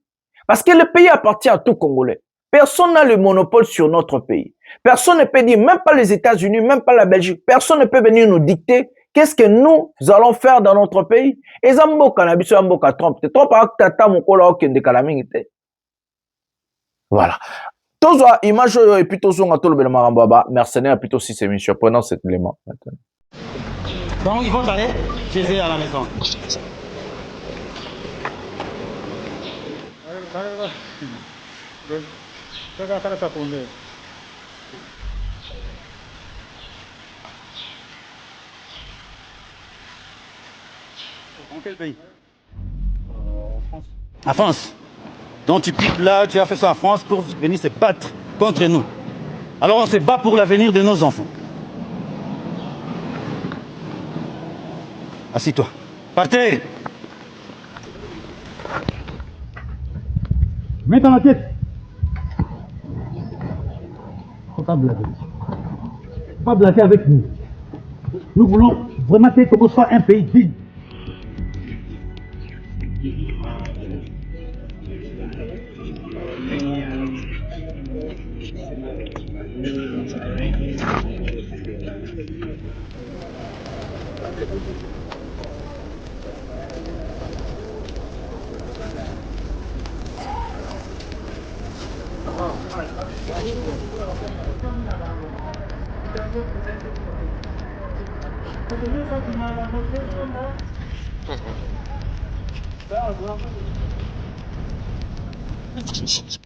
Parce que le pays appartient à tout Congolais. Personne n'a le monopole sur notre pays. Personne ne peut dire, même pas les États-Unis, même pas la Belgique, personne ne peut venir nous dicter qu'est-ce que nous allons faire dans notre pays. Et Zamboka nabiso Zamboka Trump. Trump a tata mokolo okende kalamingite. Voilà. Tozo image et puis tozo ngatolo bela marambaba mercenaire plutôt si c'est mission prenant cet élément maintenant. Donc ils vont aller chez eux à la maison. Dans quel pays? En France. Donc tu piques là, tu as fait ça en France pour venir se battre contre nous. Alors on se bat pour l'avenir de nos enfants. Assis-toi. Partez. Mets dans la tête. Faut pas blaguer. Faut pas blaguer avec nous. Nous voulons vraiment que Togo soit un pays digne.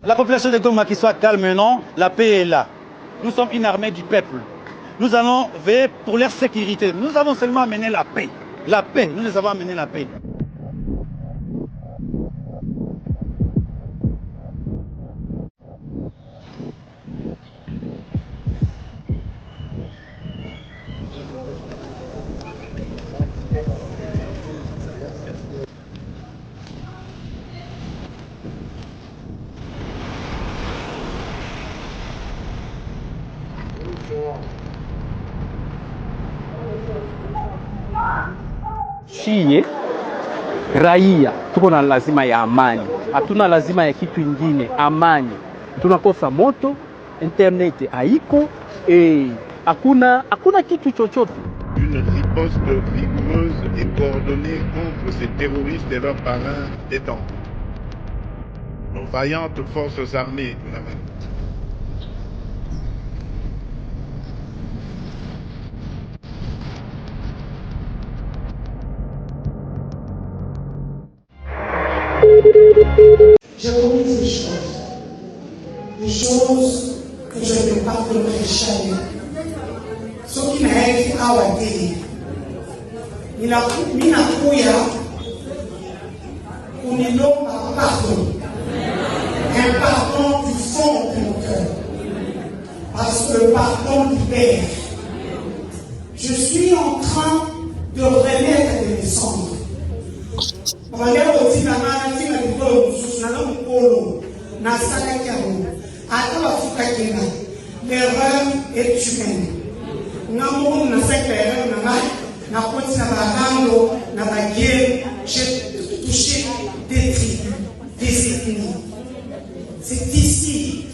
La population de Goma qui soit calme, non, la paix est là. Nous sommes une armée du peuple. Nous allons veiller pour leur sécurité. Nous avons seulement amené la paix. La paix, nous les avons amené la paix. Shie raia tuko na lazima ya amani, hatuna lazima ya kitu ingine. Amani, tunakosa moto, internet haiko, hakuna kitu chochote. Une riposte rigoureuse et coordonnée contre ces terroristes et leurs parrains étant nos vaillantes forces armées de la mer. J'ai commis des choses que je ne pardonnerai jamais. Ce qui m'a été à Wadé, Minakuya, Unilomba pardon. Un pardon du fond de mon cœur. Parce que le pardon libère. Je suis en train de remettre des cendres. L'erreur est humaine. J'ai touché des tribus, des ethnies. C'est ici.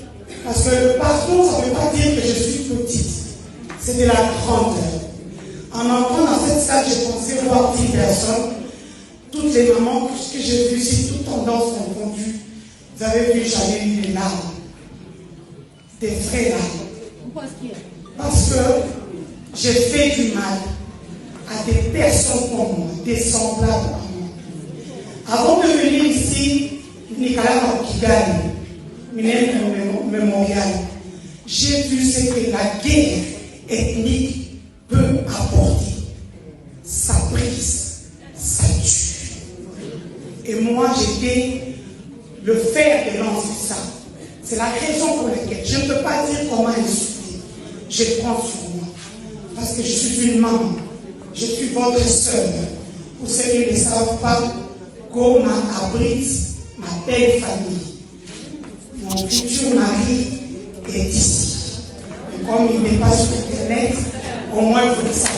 Parce que le pardon, ça ne veut pas dire que je suis petite. C'est de la grandeur. En entrant dans cette salle, j'ai pensé voir 10 personnes. Toutes les mamans que j'ai vues ici, toutes tendances confondues, vous avez vu, j'avais eu des larmes. Des vraies larmes. Parce que j'ai fait du mal à des personnes comme moi, des semblables à moi. Avant de venir ici, Nicolas Kigali, Mémorial, j'ai vu ce que la guerre ethnique peut apporter. Ça brise, ça tue. Et moi, j'étais le fer de lance de ça. C'est la raison pour laquelle je ne peux pas dire comment elle souffre. Je prends sur moi. Parce que je suis une maman. Je suis votre sœur. Pour ceux qui ne savent pas, Goma abrite ma belle famille. Mon futur mari est ici. Et comme il n'est pas sur Internet, au moins vous le savez.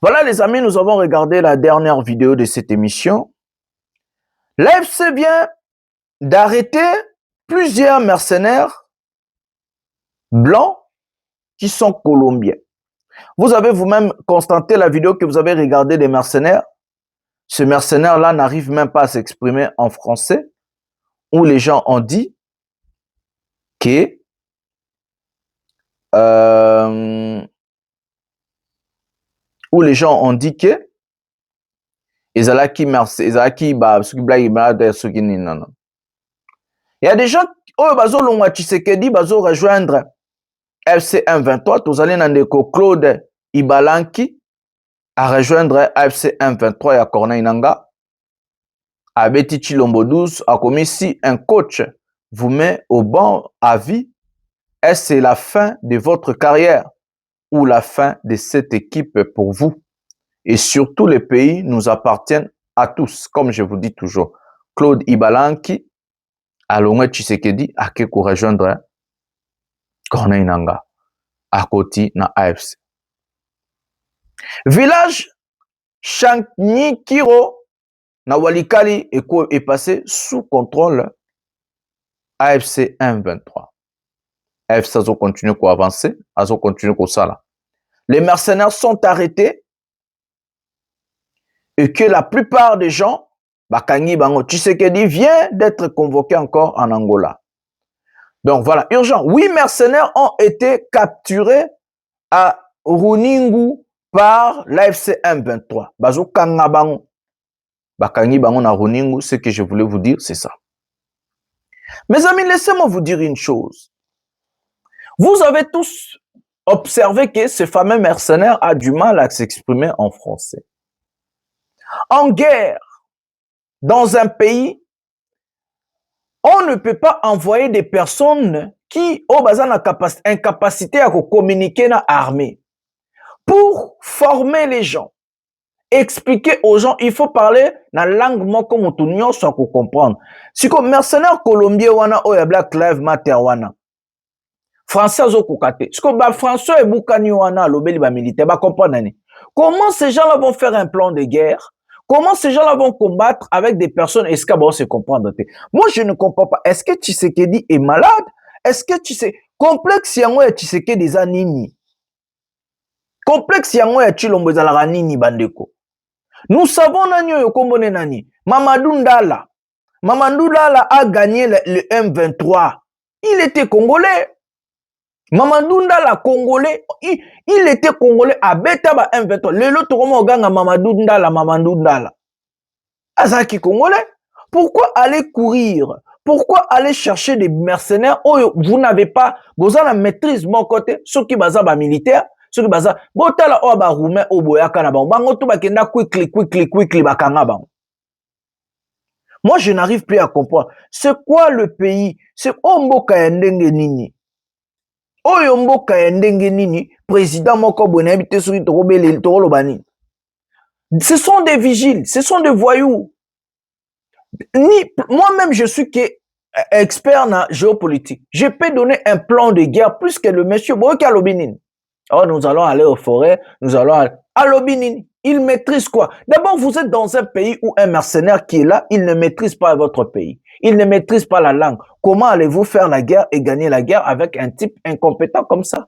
Voilà les amis, nous avons regardé la dernière vidéo de cette émission. L'AFC vient d'arrêter plusieurs mercenaires blancs qui sont colombiens. Vous avez vous-même constaté la vidéo que vous avez regardée des mercenaires. Ce mercenaire-là n'arrive même pas à s'exprimer en français, où les gens ont dit que il y a des gens qui bazo Tshisekedi bazo rejoindre FC 123, tous allez dans Claude Ibalanki à rejoindre FC 123 à Corneille Nanga. À Betty Chilombo 12, a commis si un coach vous met au banc à vie, est-ce c'est la fin de votre carrière ou la fin de cette équipe pour vous? Et surtout, les pays nous appartiennent à tous, comme je vous dis toujours. Claude Ibalanki, Alonga Tshisekedi, a qui rejoindre Corneille Nanga, à côté na AFC. Village Chanknikiro, na Walikali est passé sous contrôle AFC 1-23. AFC a continué à avancer, a continué à ça. Les mercenaires sont arrêtés et que la plupart des gens, Bakangi Bango Tshisekedi vient d'être convoqué encore en Angola. Donc voilà, urgent. 8 mercenaires ont été capturés à Runingu par l'AFC 1-23. Bazo Kangabango. Bakangi Bango na Runingu, ce que je voulais vous dire, c'est ça. Mes amis, laissez-moi vous dire une chose. Vous avez tous observé que ce fameux mercenaire a du mal à s'exprimer en français. En guerre, dans un pays, on ne peut pas envoyer des personnes qui ont incapacité à communiquer dans l'armée. Pour former les gens, expliquer aux gens, il faut parler dans la langue moko mutunyo sans comprendre. Si comme mercenaire colombien wana oya Black Lives Matter wana. Français zo kokate. Si comme François et Boukani wana lobeli ba militaire ba comprendre nani. Comment ces gens-là vont faire un plan de guerre? Comment ces gens-là vont combattre avec des personnes est-ce qu'ils vont se comprendre? Moi je ne comprends pas. Est-ce que Tshisekedi est malade? Est-ce que complexe yango ya Tshisekedi za nini? Complexe yango ya Tshilombo ezalaka nini bandeko? Nous savons nani oyo kombone nani. Mamadou Ndala. Mamadou Ndala a gagné le M23. Il était congolais. Mamadou Ndala congolais. Il était congolais à Betaba M23. Le lot comment ganga Mamadou Ndala. Azaki congolais. Pourquoi aller courir? Pourquoi aller chercher des mercenaires? Oh, vous n'avez pas besoin de maîtrise mon côté. Ceux qui basent ba militaire. Ceux qui basent botala o ba roumain o boyaka na bango. Bango to bakenda quickly bakanga bango. Moi je n'arrive plus à comprendre. C'est quoi le pays? C'est omboka ya ndenge nini? Oyo mboka ya ndenge nini? Président moko boné habité sur tokobele tokolobani. Ce sont des vigiles, ce sont des voyous. Moi-même je suis expert en géopolitique. Je peux donner un plan de guerre plus que le monsieur Boyka Lobinin. Oh, nous allons aller aux forêts, nous allons aller à Lobinin. Il maîtrise quoi? D'abord, vous êtes dans un pays où un mercenaire qui est là, il ne maîtrise pas votre pays. Il ne maîtrise pas la langue. Comment allez-vous faire la guerre et gagner la guerre avec un type incompétent comme ça?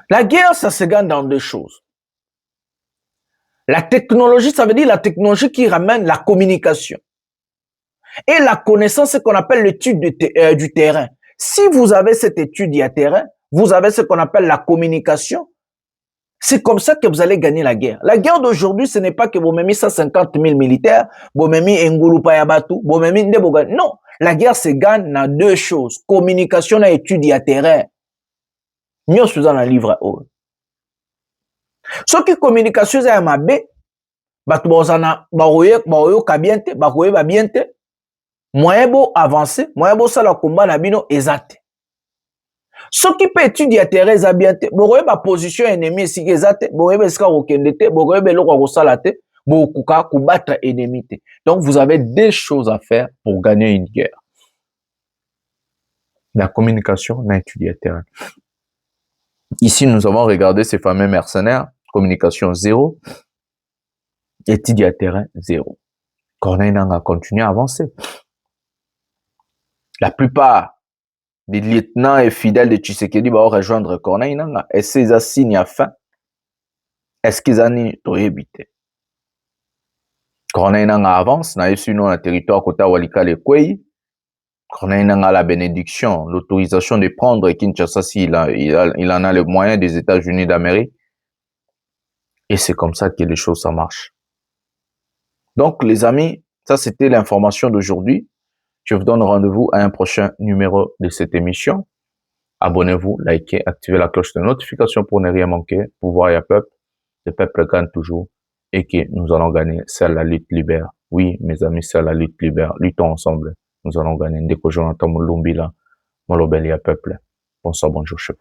La guerre, ça se gagne dans deux choses. La technologie, ça veut dire la technologie qui ramène la communication. Et la connaissance, c'est ce qu'on appelle l'étude du terrain. Si vous avez cette étude du terrain, vous avez ce qu'on appelle la communication. C'est comme ça que vous allez gagner la guerre. La guerre d'aujourd'hui, ce n'est pas que vous m'avez mis 150 000 militaires, vous m'avez mis Ngulu Payabatu, vous m'avez mis Ndeboga. Non, la guerre se gagne dans deux choses. Communication et étude du terrain. Nous sommes dans le livre haut. Ce qui communication, c'est ma bé. Batu bozana, baoyo kabiente, baoyo babiente. Moyen beau avancer, moyen beau ça la combat na bino ezate. Ce qui peut étudier à terre zabiante, bokoye ba position ennemi si ezate, bokoye beska okendete, bokoye beloko kosalate, bokuka kubattre ennemi te. Donc vous avez des choses à faire pour gagner une guerre. La communication n'a étudié à terrain. Ici nous avons regardé ces fameux mercenaires, communication 0, étudié à terrain 0. Corneille Nanga continue à avancer. La plupart des lieutenants et fidèles de Tshisekedi va rejoindre Corneille Nanga. Est-ce qu'ils signent à fin? Est-ce qu'ils ont évité? Corneille Nanga avance, n'a eu non le territoire côté Walikale Kwei. Corneille Nanga la bénédiction, l'autorisation de prendre Kinshasa s'il il en a les moyens des États-Unis d'Amérique. Et c'est comme ça que les choses ça marche. Donc les amis, ça c'était l'information d'aujourd'hui. Je vous donne rendez-vous à un prochain numéro de cette émission. Abonnez-vous, likez, activez la cloche de notification pour ne rien manquer. Pouvoir et peuple, le peuple gagne toujours et que nous allons gagner. C'est la lutte libère. Oui, mes amis, c'est la lutte libère. Luttons ensemble. Nous allons gagner. Ndeko Jonathan Mulumbila, Molobeli à peuple. Bonsoir, bonjour, chef.